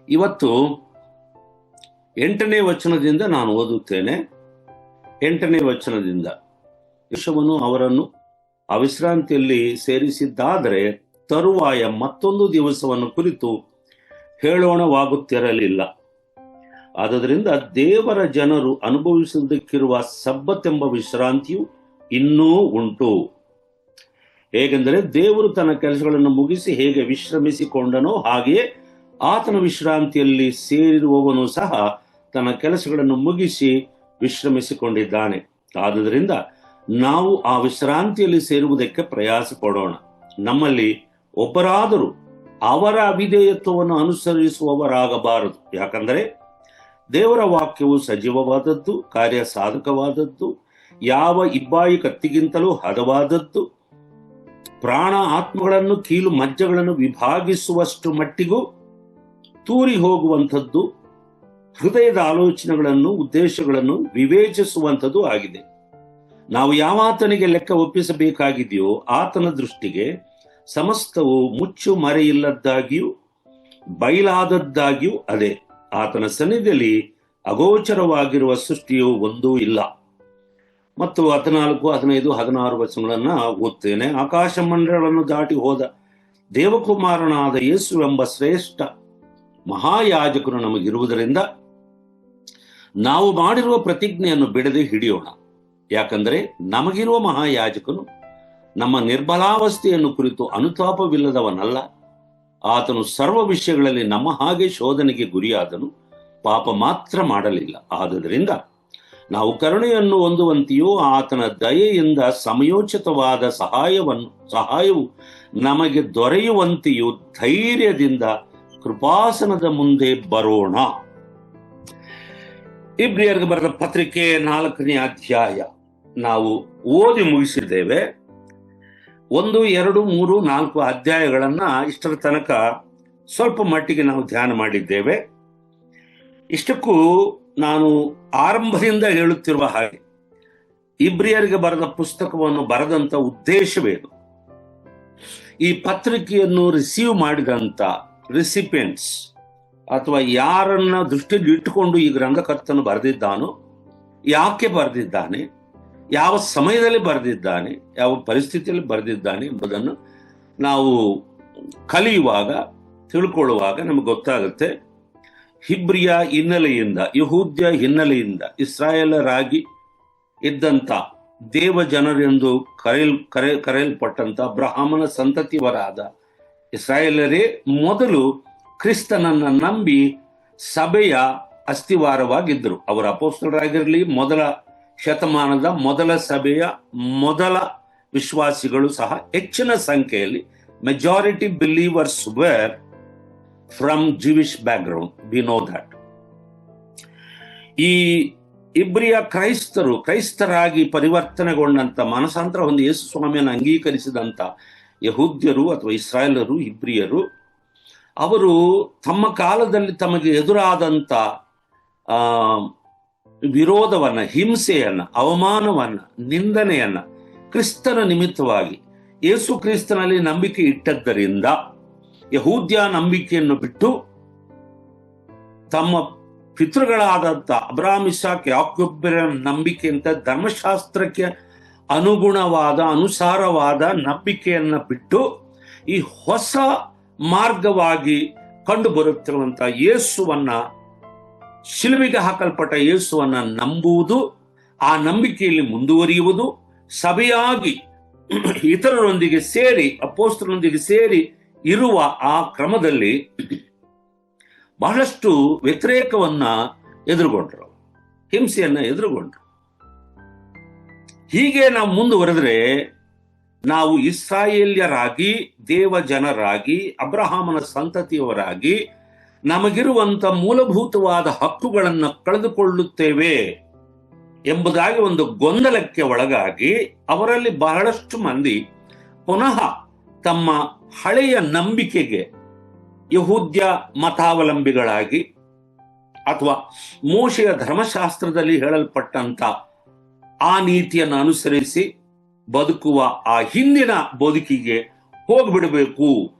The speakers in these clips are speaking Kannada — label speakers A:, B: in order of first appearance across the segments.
A: ಇವತ್ತು 8ನೇ ವಚನದಿಂದ ನಾನು ಓದುತ್ತೇನೆ. 8ನೇ ವಚನದಿಂದ, ಯೇಸುವನು ಅವರನ್ನು ಅವಿಶ್ರಾಂತಿಯಲ್ಲಿ ಸೇರಿಸಿದ್ದಾದರೆ ತರುವಾಯ ಮತ್ತೊಂದು ದಿವಸವನ್ನು ಕುರಿತು ಹೇಳೋಣವಾಗುತ್ತಿರಲಿಲ್ಲ. ಆದುದರಿಂದ ದೇವರ ಜನರು ಅನುಭವಿಸುವುದಕ್ಕಿರುವ ಸಬ್ಬತ್ತೆಂಬ ವಿಶ್ರಾಂತಿಯು ಇನ್ನೂ ಉಂಟು. ಹೇಗೆಂದರೆ ದೇವರು ತನ್ನ ಕೆಲಸಗಳನ್ನು ಮುಗಿಸಿ ಹೇಗೆ ವಿಶ್ರಮಿಸಿಕೊಂಡನೋ ಹಾಗೆಯೇ ಆತನ ವಿಶ್ರಾಂತಿಯಲ್ಲಿ ಸೇರಿರುವವನು ಸಹ ತನ್ನ ಕೆಲಸಗಳನ್ನು ಮುಗಿಸಿ ವಿಶ್ರಮಿಸಿಕೊಂಡಿದ್ದಾನೆ. ಆದುದರಿಂದ ನಾವು ಆ ವಿಶ್ರಾಂತಿಯಲ್ಲಿ ಸೇರುವುದಕ್ಕೆ ಪ್ರಯಾಸ ಪಡೋಣ. ನಮ್ಮಲ್ಲಿ ಒಬ್ಬರಾದರೂ ಅವರ ಅವಿಧೇಯತ್ವವನ್ನು ಅನುಸರಿಸುವವರಾಗಬಾರದು. ಯಾಕಂದರೆ ದೇವರ ವಾಕ್ಯವು ಸಜೀವವಾದದ್ದು, ಕಾರ್ಯ ಸಾಧಕವಾದದ್ದು, ಯಾವ ಇಬ್ಬಾಯಿ ಕತ್ತಿಗಿಂತಲೂ ಹದವಾದದ್ದು, ಪ್ರಾಣ ಆತ್ಮಗಳನ್ನು ಕೀಲು ಮಜ್ಜೆಗಳನ್ನು ವಿಭಾಗಿಸುವಷ್ಟು ಮಟ್ಟಿಗೂ ತೂರಿ ಹೋಗುವಂಥದ್ದು, ಹೃದಯದ ಆಲೋಚನೆಗಳನ್ನು ಉದ್ದೇಶಗಳನ್ನು ವಿವೇಚಿಸುವಂಥದ್ದು ಆಗಿದೆ. ನಾವು ಯಾವಾತನಿಗೆ ಲೆಕ್ಕ ಒಪ್ಪಿಸಬೇಕಾಗಿದೆಯೋ ಆತನ ದೃಷ್ಟಿಗೆ ಸಮಸ್ತವು ಮುಚ್ಚು ಮರೆಯಿಲ್ಲದ್ದಾಗಿಯೂ ಬಯಲಾದದ್ದಾಗಿಯೂ ಅದೇ. ಆತನ ಸನ್ನಿಧಿಯಲ್ಲಿ ಅಗೋಚರವಾಗಿರುವ ಸೃಷ್ಟಿಯು ಒಂದೂ ಇಲ್ಲ. ಮತ್ತು 14, 15, 16 ವಚನಗಳನ್ನ ಓದ್ತೇನೆ. ಆಕಾಶ ಮಂಡಲಗಳನ್ನು ದಾಟಿ ಹೋದ ದೇವಕುಮಾರನಾದ ಯೇಸು ಎಂಬ ಶ್ರೇಷ್ಠ ಮಹಾಯಾಜಕನು ನಮಗಿರುವುದರಿಂದ ನಾವು ಮಾಡಿರುವ ಪ್ರತಿಜ್ಞೆಯನ್ನು ಬಿಡದೆ ಹಿಡಿಯೋಣ. ಯಾಕಂದರೆ ನಮಗಿರುವ ಮಹಾಯಾಜಕನು ನಮ್ಮ ನಿರ್ಬಲಾವಸ್ಥೆಯನ್ನು ಕುರಿತು ಅನುತಾಪವಿಲ್ಲದವನಲ್ಲ. ಆತನು ಸರ್ವ ವಿಷಯಗಳಲ್ಲಿ ನಮ್ಮ ಹಾಗೆ ಶೋಧನೆಗೆ ಗುರಿಯಾದನು, ಪಾಪ ಮಾತ್ರ ಮಾಡಲಿಲ್ಲ. ಆದುದರಿಂದ ನಾವು ಕರುಣೆಯನ್ನು ಹೊಂದುವಂತೆಯೂ ಆತನ ದಯೆಯಿಂದ ಸಮಯೋಚಿತವಾದ ಸಹಾಯವು ನಮಗೆ ದೊರೆಯುವಂತೆಯೂ ಧೈರ್ಯದಿಂದ ಕೃಪಾಸನದ ಮುಂದೆ ಬರೋಣ. ಇಬ್ರಿಯರಿಗೆ ಬರೆದ ಪತ್ರಿಕೆ 4ನೇ ಅಧ್ಯಾಯ ನಾವು ಓದಿ ಮುಗಿಸಿದ್ದೇವೆ. 1, 2, 3, 4 ಅಧ್ಯಾಯಗಳನ್ನ ಇಷ್ಟರ ತನಕ ಸ್ವಲ್ಪ ಮಟ್ಟಿಗೆ ನಾವು ಧ್ಯಾನ ಮಾಡಿದ್ದೇವೆ. ಇಷ್ಟಕ್ಕೂ ನಾನು ಆರಂಭದಿಂದ ಹೇಳುತ್ತಿರುವ ಹಾಗೆ ಇಬ್ರಿಯರಿಗೆ ಬರೆದ ಪುಸ್ತಕವನ್ನು ಬರೆದಂತ ಉದ್ದೇಶವೇನು, ಈ ಪತ್ರಿಕೆಯನ್ನು ರಿಸೀವ್ ಮಾಡಿದಂತ ರಿಸಿಪಿಯೆಂಟ್ಸ್ ಅಥವಾ ಯಾರನ್ನ ದೃಷ್ಟಿಯಲ್ಲಿ ಇಟ್ಟುಕೊಂಡು ಈ ಗ್ರಂಥಕರ್ತನು ಬರೆದಿದ್ದಾನೋ, ಯಾಕೆ ಬರೆದಿದ್ದಾನೆ, ಯಾವ ಸಮಯದಲ್ಲಿ ಬರೆದಿದ್ದಾನೆ, ಯಾವ ಪರಿಸ್ಥಿತಿಯಲ್ಲಿ ಬರೆದಿದ್ದಾನೆ ಎಂಬುದನ್ನು ನಾವು ಕಲಿಯುವಾಗ ತಿಳ್ಕೊಳ್ಳುವಾಗ ನಮಗೆ ಗೊತ್ತಾಗುತ್ತೆ. ಹಿಬ್ರಿಯ ಹಿನ್ನೆಲೆಯಿಂದ, ಯಹೂದ್ಯ ಹಿನ್ನೆಲೆಯಿಂದ ಇಸ್ರಾಯೇಲರಾಗಿ ಇದ್ದಂಥ ದೇವ ಜನರೆಂದು ಕರೆಯಲ್ಪಟ್ಟಂತ ಬ್ರಾಹ್ಮಣ ಸಂತತಿಯವರಾದ ಇಸ್ರಾಯೇಲರೇ ಮೊದಲು ಕ್ರಿಸ್ತನನ್ನ ನಂಬಿ ಸಭೆಯ ಅಸ್ಥಿವಾರವಾಗಿದ್ದರು. ಅವರ ಅಪೊಸ್ತಲರಾಗಿರಲಿ, ಮೊದಲ ಶತಮಾನದ ಮೊದಲ ಸಭೆಯ ಮೊದಲ ವಿಶ್ವಾಸಿಗಳು ಸಹ ಹೆಚ್ಚಿನ ಸಂಖ್ಯೆಯಲ್ಲಿ majority believers were from Jewish background. We know that. ಈ ಇಬ್ರಿಯ ಕ್ರೈಸ್ತರಾಗಿ ಪರಿವರ್ತನೆಗೊಂಡಂತ ಮನಸಾಂತರ ಹೊಂದಿ ಯೇಸು ಸ್ವಾಮಿಯನ್ನು ಅಂಗೀಕರಿಸಿದಂತ ಯಹೂದ್ಯರು ಅಥವಾ ಇಸ್ರಾಯೇಲರು, ಇಬ್ರಿಯರು, ಅವರು ತಮ್ಮ ಕಾಲದಲ್ಲಿ ತಮಗೆ ಎದುರಾದಂತ ವಿರೋಧವನ್ನ, ಹಿಂಸೆಯನ್ನ, ಅವಮಾನವನ್ನ, ನಿಂದನೆಯನ್ನ ಕ್ರಿಸ್ತನ ನಿಮಿತ್ತವಾಗಿ ಯೇಸು ಕ್ರಿಸ್ತನಲ್ಲಿ ನಂಬಿಕೆ ಇಟ್ಟದ್ದರಿಂದ ಯಹೂದ್ಯ ನಂಬಿಕೆಯನ್ನು ಬಿಟ್ಟು ತಮ್ಮ ಪಿತೃಗಳಾದಂಥ ಅಬ್ರಹಾಮ್, ಇಸಾಕ್, ಯಾಕೋಬರ ನಂಬಿಕೆಯಂತ ಧರ್ಮಶಾಸ್ತ್ರಕ್ಕೆ ಅನುಸಾರವಾದ ನಂಬಿಕೆಯನ್ನ ಬಿಟ್ಟು ಈ ಹೊಸ ಮಾರ್ಗವಾಗಿ ಕಂಡು ಬರುತ್ತಿರುವಂತ ಯೇಸುವನ್ನ, ಶಿಲುಬೆಗೆ ಹಾಕಲ್ಪಟ್ಟ ಯೇಸುವನ್ನ ನಂಬುವುದು, ಆ ನಂಬಿಕೆಯಲ್ಲಿ ಮುಂದುವರಿಯುವುದು, ಸಭೆಯಾಗಿ ಇತರರೊಂದಿಗೆ ಸೇರಿ, ಅಪೊಸ್ತಲರೊಂದಿಗೆ ಸೇರಿ ಇರುವ ಆ ಕ್ರಮದಲ್ಲಿ ಬಹಳಷ್ಟು ವ್ಯತಿರೇಕವನ್ನ ಎದುರುಗೊಂಡ್ರು, ಹಿಂಸೆಯನ್ನ ಎದುರುಗೊಂಡ್ರು. ಹೀಗೆ ನಾವು ಮುಂದುವರೆದ್ರೆ ನಾವು ಇಸ್ರಾಯೇಲ್ಯರಾಗಿ, ದೇವ ಜನರಾಗಿ, ಅಬ್ರಹಾಮನ ಸಂತತಿಯವರಾಗಿ ನಮಗಿರುವಂತ ಮೂಲಭೂತವಾದ ಹಕ್ಕುಗಳನ್ನು ಕಳೆದುಕೊಳ್ಳುತ್ತೇವೆ ಎಂಬುದಾಗಿ ಒಂದು ಗೊಂದಲಕ್ಕೆ ಒಳಗಾಗಿ ಅವರಲ್ಲಿ ಬಹಳಷ್ಟು ಮಂದಿ ಪುನಃ ತಮ್ಮ ಹಳೆಯ ನಂಬಿಕೆಗೆ, ಯಹೂದ್ಯ ಮತಾವಲಂಬಿಗಳಾಗಿ ಅಥವಾ ಮೋಶೆಯ ಧರ್ಮಶಾಸ್ತ್ರದಲ್ಲಿ ಹೇಳಲ್ಪಟ್ಟಂತ ಆ ನೀತಿಯನ್ನು ಅನುಸರಿಸಿ ಬದುಕುವ ಆ ಹಿಂದಿನ ಬದುಕಿಗೆ ಹೋಗ್ಬಿಡಬೇಕು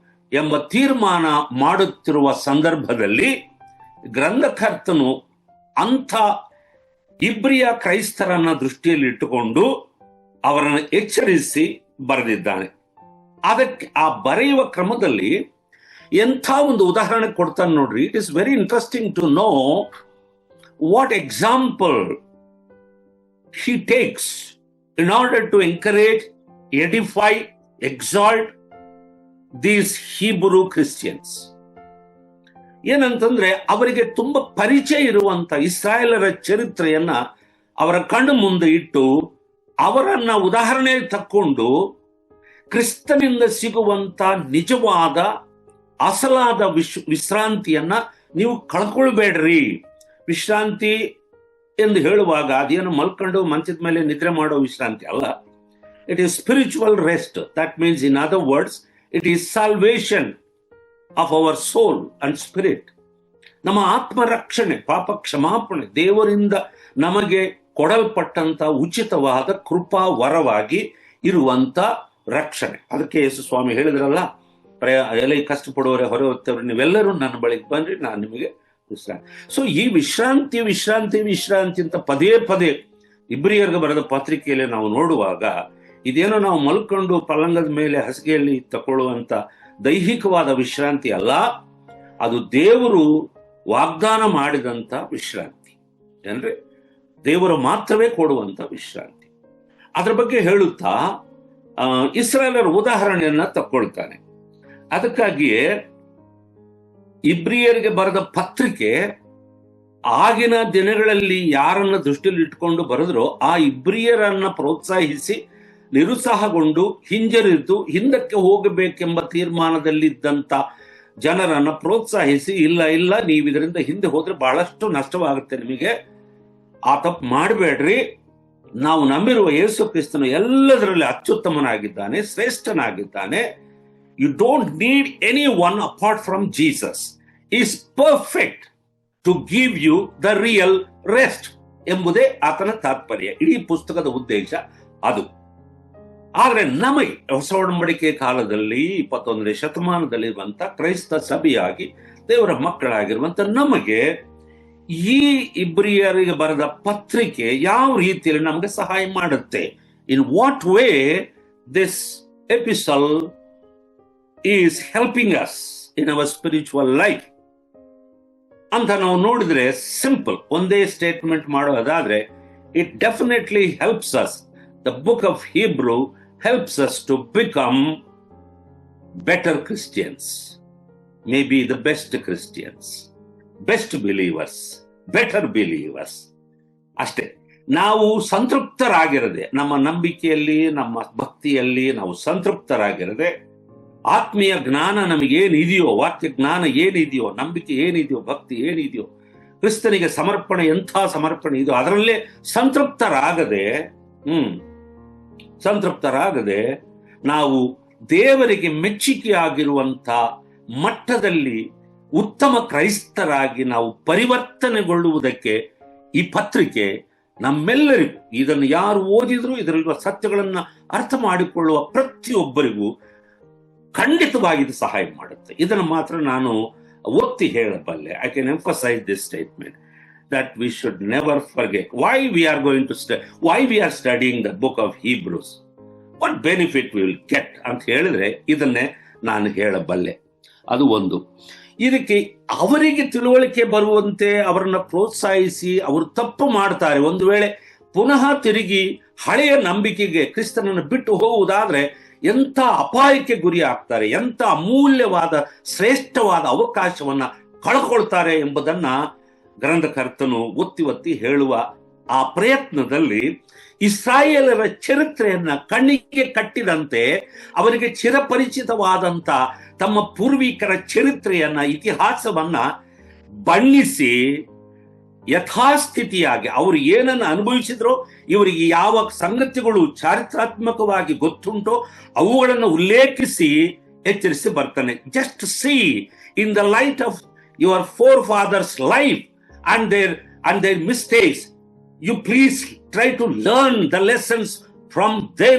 A: ಎಂಬ ತೀರ್ಮಾನ ಮಾಡುತ್ತಿರುವ ಸಂದರ್ಭದಲ್ಲಿ ಗ್ರಂಥಕರ್ತನು ಅಂಥ ಇಬ್ರಿಯ ಕ್ರೈಸ್ತರನ್ನ ದೃಷ್ಟಿಯಲ್ಲಿ ಇಟ್ಟುಕೊಂಡು ಅವರನ್ನು ಎಚ್ಚರಿಸಿ ಬರೆದಿದ್ದಾನೆ. ಅದಕ್ಕೆ ಆ ಬರೆಯುವ ಕ್ರಮದಲ್ಲಿ ಎಂಥ ಒಂದು ಉದಾಹರಣೆ ಕೊಡ್ತಾನೆ ನೋಡ್ರಿ. It is very interesting to know what example he takes in order to encourage, edify, exalt these Hebrew Christians. ಏನಂತಂದ್ರೆ ಅವರಿಗೆ ತುಂಬಾ ಪರಿಚಯ ಇರುವಂತ ಇಸ್ರಾಯೇಲರ ಚರಿತ್ರೆಯನ್ನ ಅವರ ಕಣ್ಣು ಮುಂದೆ ಇಟ್ಟು ಅವರನ್ನ ಉದಾಹರಣೆ ತಕ್ಕೊಂಡು ಕ್ರಿಸ್ತನಿಂದ ಸಿಗುವಂತ ನಿಜವಾದ ಅಸಲಾದ ವಿಶ್ರಾಂತಿಯನ್ನ ನೀವು ಕಳ್ಕೊಳ್ಬೇಡ್ರಿ. ವಿಶ್ರಾಂತಿ ಎಂದು ಹೇಳುವಾಗ ಅದೇನು ಮಲ್ಕೊಂಡು ಮಂಚದ ಮೇಲೆ ನಿದ್ರೆ ಮಾಡೋ ವಿಶ್ರಾಂತಿ ಅಲ್ಲ. It is spiritual rest. That means in other words it is salvation of our soul and spirit. ನಮ್ಮ ಆತ್ಮರಕ್ಷಣೆ, ಪಾಪ ಕ್ಷಮಾಪಣೆ ದೇವರಿಂದ ನಮಗೆ ಕೊಡಲ್ಪಟ್ಟಂತ ಉಚಿತವಾದ ಕೃಪಾ ವರವಾಗಿ ಇರುವಂತ ರಕ್ಷಣೆ. ಅದಕ್ಕೆ ಯೇಸು ಸ್ವಾಮಿ ಹೇಳಿದ್ರಲ್ಲ, ಎಲೆ ಕಷ್ಟಪಡುವವರೇ ಹೊರೆ ಹೊತ್ತವ್ರು ನೀವೆಲ್ಲರೂ ನನ್ನ ಬಳಿಗೆ ಬನ್ರಿ, ನಾನು ನಿಮಗೆ ವಿಶ್ರಾಂತಿ. ಸೊ ಈ ವಿಶ್ರಾಂತಿ ವಿಶ್ರಾಂತಿ ವಿಶ್ರಾಂತಿ ಅಂತ ಪದೇ ಪದೇ ಇಬ್ರಿಯರ್ಗೆ ಬರೆದ ಪತ್ರಿಕೆಯಲ್ಲಿ ನಾವು ನೋಡುವಾಗ ಇದೇನೋ ನಾವು ಮಲ್ಕೊಂಡು ಪಲ್ಲಂಗದ ಮೇಲೆ ಹಾಸಿಗೆಯಲ್ಲಿ ತಗೊಳ್ಳುವಂತ ದೈಹಿಕವಾದ ವಿಶ್ರಾಂತಿ ಅಲ್ಲ, ಅದು ದೇವರು ವಾಗ್ದಾನ ಮಾಡಿದಂತ ವಿಶ್ರಾಂತಿ. ಅಂದ್ರೆ ದೇವರು ಮಾತ್ರವೇ ಕೊಡುವಂತ ವಿಶ್ರಾಂತಿ. ಅದರ ಬಗ್ಗೆ ಹೇಳುತ್ತಾ ಇಸ್ರಾಯೇಲರ ಉದಾಹರಣೆಯನ್ನ ತಕ್ಕೊಳ್ತಾನೆ. ಅದಕ್ಕಾಗಿಯೇ ಇಬ್ರಿಯರಿಗೆ ಬರೆದ ಪತ್ರಿಕೆ ಆಗಿನ ದಿನಗಳಲ್ಲಿ ಯಾರನ್ನ ದೃಷ್ಟಿಯಲ್ಲಿ ಇಟ್ಕೊಂಡು ಬರೆದ್ರೋ ಆ ಇಬ್ರಿಯರನ್ನ ಪ್ರೋತ್ಸಾಹಿಸಿ ನಿರುತ್ಸಾಹಗೊಂಡು ಹಿಂಜರಿದು ಹಿಂದಕ್ಕೆ ಹೋಗಬೇಕೆಂಬ ತೀರ್ಮಾನದಲ್ಲಿದ್ದಂತ ಜನರನ್ನ ಪ್ರೋತ್ಸಾಹಿಸಿ, ಇಲ್ಲ ಇಲ್ಲ ನೀವು ಇದರಿಂದ ಹಿಂದೆ ಹೋದ್ರೆ ಬಹಳಷ್ಟು ನಷ್ಟವಾಗುತ್ತೆ ನಿಮಗೆ, ಆ ತಪ್ಪು ಮಾಡಬೇಡ್ರಿ, ನಾವು ನಂಬಿರುವ ಯೇಸು ಕ್ರಿಸ್ತನು ಎಲ್ಲದರಲ್ಲಿ ಅತ್ಯುತ್ತಮನಾಗಿದ್ದಾನೆ, ಶ್ರೇಷ್ಠನಾಗಿದ್ದಾನೆ. You don't need anyone apart from Jesus. He is perfect to give you the real rest ಎಂಬುದೇ ಆತನ ತಾತ್ಪರ್ಯ. ಇಡೀ ಪುಸ್ತಕದ ಉದ್ದೇಶ ಅದು. ಆದ್ರೆ ನಮಗೆ ಹೊಸ ಒಡಂಬಡಿಕೆ ಕಾಲದಲ್ಲಿ 21ನೇ ಶತಮಾನದಲ್ಲಿರುವಂತ ಕ್ರೈಸ್ತ ಸಭೆಯಾಗಿ ದೇವರ ಮಕ್ಕಳಾಗಿರುವಂತ ನಮಗೆ ಈ ಇಬ್ರಿಯರಿಗೆ ಬರೆದ ಪತ್ರಿಕೆ ಯಾವ ರೀತಿಯಲ್ಲಿ ನಮಗೆ ಸಹಾಯ ಮಾಡುತ್ತೆ? In what way this epistle is helping us in our spiritual life ಅಂತ ನಾವು ನೋಡಿದ್ರೆ ಸಿಂಪಲ್ ಒಂದೇ ಸ್ಟೇಟ್ಮೆಂಟ್ ಮಾಡೋದಾದ್ರೆ it definitely helps us. The book of Hebrew helps us to become better Christians, maybe the best Christians, best believers, better believers. ಅಷ್ಟೇ. ನಾವು ಸಂತೃಪ್ತರಾಗಿರದೆ, ನಮ್ಮ ನಂಬಿಕೆಯಲ್ಲಿ ನಮ್ಮ ಭಕ್ತಿಯಲ್ಲಿ ನಾವು ಸಂತೃಪ್ತರಾಗಿರದೆ, ಆತ್ಮೀಯ ಜ್ಞಾನ ನಮಗೇನಿದೆಯೋ, ವಾಕ್ಯ ಜ್ಞಾನ ಏನಿದೆಯೋ, ನಂಬಿಕೆ ಏನಿದೆಯೋ, ಭಕ್ತಿ ಏನಿದೆಯೋ, ಕ್ರಿಸ್ತನಿಗೆ ಸಮರ್ಪಣೆ ಎಂಥ ಸಮರ್ಪಣೆ ಇದೆಯೋ ಅದರಲ್ಲೇ ಸಂತೃಪ್ತರಾಗದೆ ನಾವು ದೇವರಿಗೆ ಮೆಚ್ಚುಗೆಯಾಗಿರುವಂತ ಮಟ್ಟದಲ್ಲಿ ಉತ್ತಮ ಕ್ರೈಸ್ತರಾಗಿ ನಾವು ಪರಿವರ್ತನೆಗೊಳ್ಳುವುದಕ್ಕೆ ಈ ಪತ್ರಿಕೆ ನಮ್ಮೆಲ್ಲರಿಗೂ, ಇದನ್ನು ಯಾರು ಓದಿದ್ರು ಇದರಲ್ಲಿರುವ ಸತ್ಯಗಳನ್ನ ಅರ್ಥ ಮಾಡಿಕೊಳ್ಳುವ ಪ್ರತಿಯೊಬ್ಬರಿಗೂ ಖಂಡಿತವಾಗಿ ಇದು ಸಹಾಯ ಮಾಡುತ್ತೆ. ಇದನ್ನು ಮಾತ್ರ ನಾನು ಒತ್ತಿ ಹೇಳಬಲ್ಲೆ. I can emphasise this statement that we should never forget why we are going to why we are studying the book of Hebrews, what benefit we will get ಅಂತ ಹೇಳಿದ್ರೆ ಇದನ್ನೇ ನಾನು ಹೇಳಬಲ್ಲೆ. ಅದು ಒಂದು. ಇದಕ್ಕೆ ಅವರಿಗೆ ತಿಳುವಳಿಕೆ ಬರುವಂತೆ ಅವರನ್ನ ಪ್ರೋತ್ಸಾಹಿಸಿ, ಅವರು ತಪ್ಪು ಮಾಡ್ತಾರೆ, ಒಂದು ವೇಳೆ ಪುನಃ ತಿರುಗಿ ಹಳೆಯ ನಂಬಿಕೆಗೆ ಕ್ರಿಸ್ತನನ್ನು ಬಿಟ್ಟು ಹೋಗುವುದಾದ್ರೆ ಎಂಥ ಅಪಾಯಕ್ಕೆ ಗುರಿ ಆಗ್ತಾರೆ, ಎಂಥ ಅಮೂಲ್ಯವಾದ ಶ್ರೇಷ್ಠವಾದ ಅವಕಾಶವನ್ನ ಕಳ್ಕೊಳ್ತಾರೆ ಎಂಬುದನ್ನ ಗ್ರಂಥಕರ್ತನು ಒತ್ತಿ ಒತ್ತಿ ಹೇಳುವ ಆ ಪ್ರಯತ್ನದಲ್ಲಿ ಇಸ್ರಾಯೇಲರ ಚರಿತ್ರೆಯನ್ನ ಕಣ್ಣಿಗೆ ಕಟ್ಟಿದಂತೆ ಅವರಿಗೆ ಚಿರಪರಿಚಿತವಾದಂತ ತಮ್ಮ ಪೂರ್ವಿಕರ ಚರಿತ್ರೆಯನ್ನ, ಇತಿಹಾಸವನ್ನ ಬಣ್ಣಿಸಿ ಯಥಾಸ್ಥಿತಿಯಾಗಿ ಅವರು ಏನನ್ನು ಅನುಭವಿಸಿದ್ರೋ, ಇವರಿಗೆ ಯಾವ ಸಂಗತಿಗಳು ಚಾರಿತ್ರಾತ್ಮಕವಾಗಿ ಗೊತ್ತುಂಟೋ ಅವುಗಳನ್ನು ಉಲ್ಲೇಖಿಸಿ ಎಚ್ಚರಿಸಿ ಬರ್ತಾನೆ. Just see in the light of your forefathers life and their mistakes, you please try to learn the lessons from their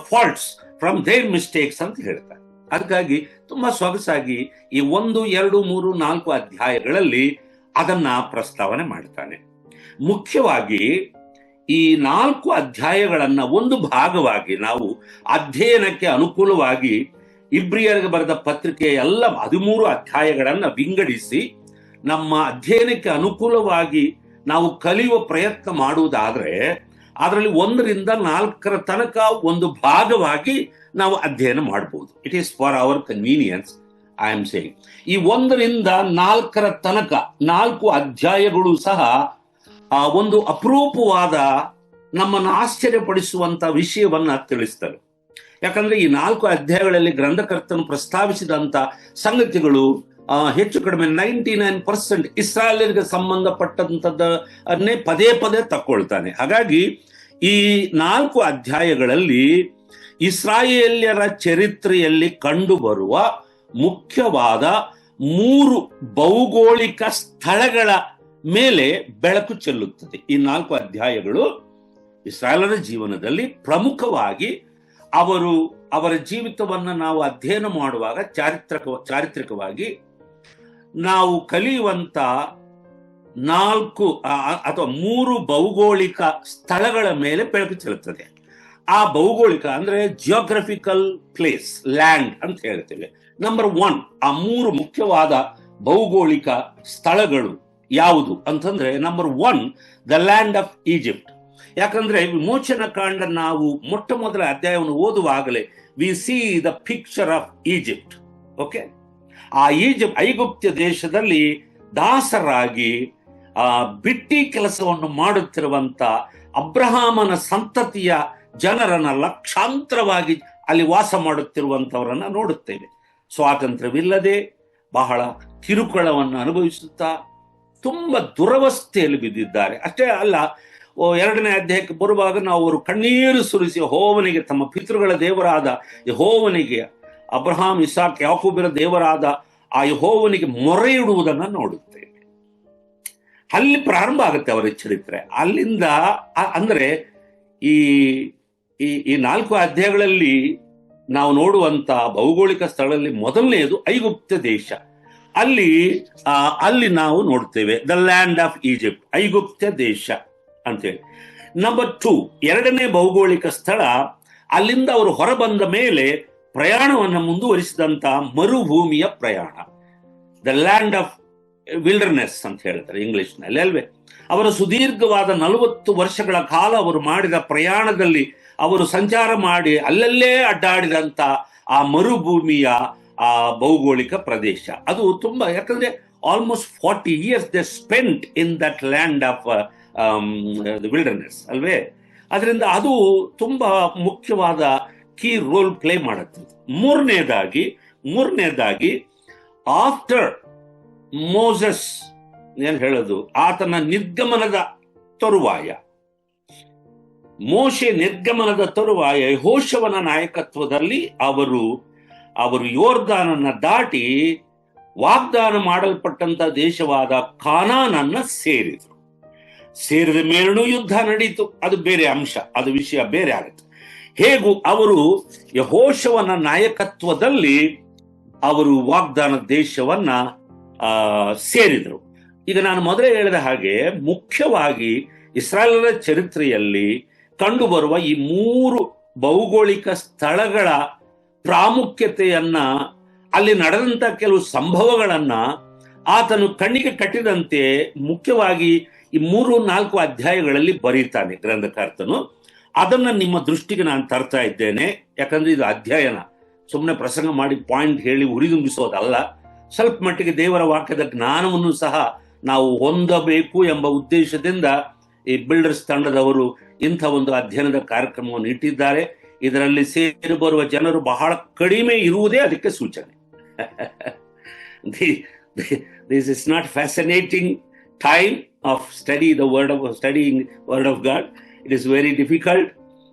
A: faults, from their mistakes ಅಂತ ಹೇಳ್ತಾರೆ. ಅದಕ್ಕಾಗಿ ತುಂಬಾ ಸೊಗಸಾಗಿ ಈ 1, 2, 3, 4 ಅಧ್ಯಾಯಗಳಲ್ಲಿ ಅದನ್ನ ಪ್ರಸ್ತಾವನೆ ಮಾಡ್ತಾನೆ. ಮುಖ್ಯವಾಗಿ ಈ 4 ಅಧ್ಯಾಯಗಳನ್ನ ಒಂದು ಭಾಗವಾಗಿ ನಾವು ಅಧ್ಯಯನಕ್ಕೆ ಅನುಕೂಲವಾಗಿ ಇಬ್ರಿಯರಿಗೆ ಬರೆದ ಪತ್ರಿಕೆಯ ಎಲ್ಲ 13 ಅಧ್ಯಾಯಗಳನ್ನ ವಿಂಗಡಿಸಿ ನಮ್ಮ ಅಧ್ಯಯನಕ್ಕೆ ಅನುಕೂಲವಾಗಿ ನಾವು ಕಲಿಯುವ ಪ್ರಯತ್ನ ಮಾಡುವುದಾದ್ರೆ ಅದರಲ್ಲಿ 1 ರಿಂದ 4 ತನಕ ಒಂದು ಭಾಗವಾಗಿ ನಾವು ಅಧ್ಯಯನ ಮಾಡಬಹುದು. It is for our convenience I am saying. ಈ 1 ರಿಂದ 4 ತನಕ 4 ಅಧ್ಯಾಯಗಳು ಸಹ ಒಂದು ಅಪರೂಪವಾದ ನಮ್ಮನ್ನು ಆಶ್ಚರ್ಯಪಡಿಸುವಂತ ವಿಷಯವನ್ನ ತಿಳಿಸ್ತವೆ. ಯಾಕಂದ್ರೆ ಈ 4 ಅಧ್ಯಾಯಗಳಲ್ಲಿ ಗ್ರಂಥಕರ್ತನು ಪ್ರಸ್ತಾವಿಸಿದಂತ ಸಂಗತಿಗಳು ಹೆಚ್ಚು ಕಡಿಮೆ 99% ಇಸ್ರಾಯೇಲರಿಗೆ ಸಂಬಂಧಪಟ್ಟಂತದ್ದನ್ನೇ ಪದೇ ಪದೇ ತಕ್ಕೊಳ್ತಾನೆ. ಹಾಗಾಗಿ ಈ 4 ಅಧ್ಯಾಯಗಳಲ್ಲಿ ಇಸ್ರಾಯೇಲ್ಯರ ಚರಿತ್ರೆಯಲ್ಲಿ ಕಂಡುಬರುವ ಮುಖ್ಯವಾದ 3 ಭೌಗೋಳಿಕ ಸ್ಥಳಗಳ ಮೇಲೆ ಬೆಳಕು ಚೆಲ್ಲುತ್ತದೆ. ಈ 4 ಅಧ್ಯಾಯಗಳು ಇಸ್ರಾಯೇಲರ ಜೀವನದಲ್ಲಿ ಪ್ರಮುಖವಾಗಿ ಅವರ ಜೀವಿತವನ್ನು ನಾವು ಅಧ್ಯಯನ ಮಾಡುವಾಗ ಚಾರಿತ್ರಿಕವಾಗಿ ನಾವು ಕಲಿಯುವಂತ 4 ಅಥವಾ 3 ಭೌಗೋಳಿಕ ಸ್ಥಳಗಳ ಮೇಲೆ ಬೆಳಕು ಚೆಲ್ಲುತ್ತದೆ. ಆ ಭೌಗೋಳಿಕ ಅಂದ್ರೆ ಜಿಯೋಗ್ರಫಿಕಲ್ ಪ್ಲೇಸ್, ಲ್ಯಾಂಡ್ ಅಂತ ಹೇಳ್ತೇವೆ. ನಂಬರ್ 1, ಆ 3 ಮುಖ್ಯವಾದ ಭೌಗೋಳಿಕ ಸ್ಥಳಗಳು ಯಾವುದು ಅಂತಂದ್ರೆ number 1, the land of Egypt. ಯಾಕಂದ್ರೆ ವಿಮೋಚನ ಕಾಂಡ ನಾವು ಮೊಟ್ಟ ಮೊದಲ ಅಧ್ಯಾಯವನ್ನು ಓದುವಾಗಲೇ we see the picture of Egypt. Okay, ಆ ಐಗುಪ್ತ ದೇಶದಲ್ಲಿ ದಾಸರಾಗಿ ಬಿಟ್ಟಿ ಕೆಲಸವನ್ನು ಮಾಡುತ್ತಿರುವಂತ ಅಬ್ರಹಾಮನ ಸಂತತಿಯ ಜನರನ್ನ ಲಕ್ಷಾಂತರವಾಗಿ ಅಲ್ಲಿ ವಾಸ ಮಾಡುತ್ತಿರುವಂತವರನ್ನ ನೋಡುತ್ತೇವೆ. ಸ್ವಾತಂತ್ರ್ಯವಿಲ್ಲದೆ ಬಹಳ ಕಿರುಕುಳವನ್ನು ಅನುಭವಿಸುತ್ತಾ ತುಂಬಾ ದುರವಸ್ಥೆಯಲ್ಲಿ ಬಿದ್ದಿದ್ದಾರೆ. ಅಷ್ಟೇ ಅಲ್ಲ, 2ನೇ ಅಧ್ಯಾಯಕ್ಕೆ ಬರುವಾಗ ನಾವು ಅವರು ಕಣ್ಣೀರು ಸುರಿಸಿ ಯೆಹೋವನಿಗೆ, ತಮ್ಮ ಪಿತೃಗಳ ದೇವರಾದ ಯೆಹೋವನಿಗೆ, ಅಬ್ರಹಾಂ ಇಸಾಕ್ ಯಾಕೋಬರ ದೇವರಾದ ಆ ಯೆಹೋವನಿಗೆ ಮೊರೆ ಇಡುವುದನ್ನು ನೋಡುತ್ತೇವೆ. ಅಲ್ಲಿ ಪ್ರಾರಂಭ ಆಗುತ್ತೆ ಅವರ ಚರಿತ್ರೆ. ಅಲ್ಲಿಂದ ಅಂದ್ರೆ ಈ 4 ಅಧ್ಯಾಯಗಳಲ್ಲಿ ನಾವು ನೋಡುವಂತ ಭೌಗೋಳಿಕ ಸ್ಥಳದಲ್ಲಿ ಮೊದಲನೆಯದು ಐಗುಪ್ತ ದೇಶ. ಅಲ್ಲಿ ನಾವು ನೋಡ್ತೇವೆ ದ ಲ್ಯಾಂಡ್ ಆಫ್ ಈಜಿಪ್ಟ್, ಐಗುಪ್ತ ದೇಶ ಅಂತೇಳಿ. ನಂಬರ್ 2, 2ನೇ ಭೌಗೋಳಿಕ ಸ್ಥಳ, ಅಲ್ಲಿಂದ ಅವರು ಹೊರಬಂದ ಮೇಲೆ ಪ್ರಯಾಣವನ್ನು ಮುಂದುವರಿಸಿದಂತ ಮರುಭೂಮಿಯ ಪ್ರಯಾಣ, ದ ಲ್ಯಾಂಡ್ ಆಫ್ ವಿಲ್ಡರ್ನೆಸ್ ಅಂತ ಹೇಳ್ತಾರೆ ಇಂಗ್ಲಿಷ್ನಲ್ಲಿ ಅಲ್ವೇ. ಅವರ ಸುದೀರ್ಘವಾದ 40 ವರ್ಷಗಳ ಕಾಲ ಅವರು ಮಾಡಿದ ಪ್ರಯಾಣದಲ್ಲಿ ಅವರು ಸಂಚಾರ ಮಾಡಿ ಅಲ್ಲಲ್ಲೇ ಅಡ್ಡಾಡಿದಂತ ಆ ಮರುಭೂಮಿಯ ಆ ಭೌಗೋಳಿಕ ಪ್ರದೇಶ ಅದು ತುಂಬಾ, ಯಾಕಂದ್ರೆ almost 40 years they spent in that land of wilderness ಅಲ್ವೇ. ಅದರಿಂದ ಅದು ತುಂಬಾ ಮುಖ್ಯವಾದ ಕೀ ರೋಲ್ ಪ್ಲೇ ಮಾಡುತ್ತೆ. ಮೂರನೇದಾಗಿ ಆಫ್ಟರ್ ಮೋಸಸ್ ಏನ್ ಹೇಳೋದು, ಆತನ ನಿರ್ಗಮನದ ತರುವಾಯ, ಮೋಶೆ ನಿರ್ಗಮನದ ತರುವಾಯ ಯೆಹೋಶುವನ ನಾಯಕತ್ವದಲ್ಲಿ ಅವರು ಯೋರ್ದಾನನ್ನ ದಾಟಿ ವಾಗ್ದಾನ ಮಾಡಲ್ಪಟ್ಟಂತ ದೇಶವಾದ ಕಾನಾನನ್ನ ಸೇರಿದ ಮೇಲೂ ಯುದ್ಧ ನಡೀತು. ಅದು ಬೇರೆ ಅಂಶ, ಅದು ವಿಷಯ ಬೇರೆ ಆಗುತ್ತೆ. ಹೇಗೂ ಅವರು ಯೆಹೋಶುವನ ನಾಯಕತ್ವದಲ್ಲಿ ಅವರು ವಾಗ್ದಾನ ದೇಶವನ್ನ ಸೇರಿದರು. ಈಗ ನಾನು ಮೊದಲೇ ಹೇಳಿದ ಹಾಗೆ ಮುಖ್ಯವಾಗಿ ಇಸ್ರಾಯೇಲರ ಚರಿತ್ರೆಯಲ್ಲಿ ಕಂಡುಬರುವ ಈ 3 ಭೌಗೋಳಿಕ ಸ್ಥಳಗಳ ಪ್ರಾಮುಖ್ಯತೆಯನ್ನ, ಅಲ್ಲಿ ನಡೆದಂತ ಕೆಲವು ಸಂಭವಗಳನ್ನ ಆತನು ಕಣ್ಣಿಗೆ ಕಟ್ಟಿದಂತೆ ಮುಖ್ಯವಾಗಿ ಈ 3-4 ಅಧ್ಯಾಯಗಳಲ್ಲಿ ಬರೀತಾನೆ ಗ್ರಂಥಕರ್ತನು. ಅದನ್ನ ನಿಮ್ಮ ದೃಷ್ಟಿಗೆ ನಾನು ತರ್ತಾ ಇದ್ದೇನೆ. ಯಾಕಂದ್ರೆ ಇದು ಅಧ್ಯಯನ, ಸುಮ್ಮನೆ ಪ್ರಸಂಗ ಮಾಡಿ ಪಾಯಿಂಟ್ ಹೇಳಿ ಹುರಿದುಂಬಿಸೋದಲ್ಲ. ಸ್ವಲ್ಪ ಮಟ್ಟಿಗೆ ದೇವರ ವಾಕ್ಯದ ಜ್ಞಾನವನ್ನು ಸಹ ನಾವು ಹೊಂದಬೇಕು ಎಂಬ ಉದ್ದೇಶದಿಂದ ಈ ಬಿಲ್ಡರ್ಸ್ ತಂಡದವರು ಇಂಥ ಒಂದು ಅಧ್ಯಯನದ ಕಾರ್ಯಕ್ರಮವನ್ನು ಇಟ್ಟಿದ್ದಾರೆ. ಇದರಲ್ಲಿ ಸೇರಿ ಬರುವ ಜನರು ಬಹಳ ಕಡಿಮೆ ಇರುವುದೇ ಅದಕ್ಕೆ ಸೂಚನೆ. This is not fascinating time of studying word of god. It is very difficult.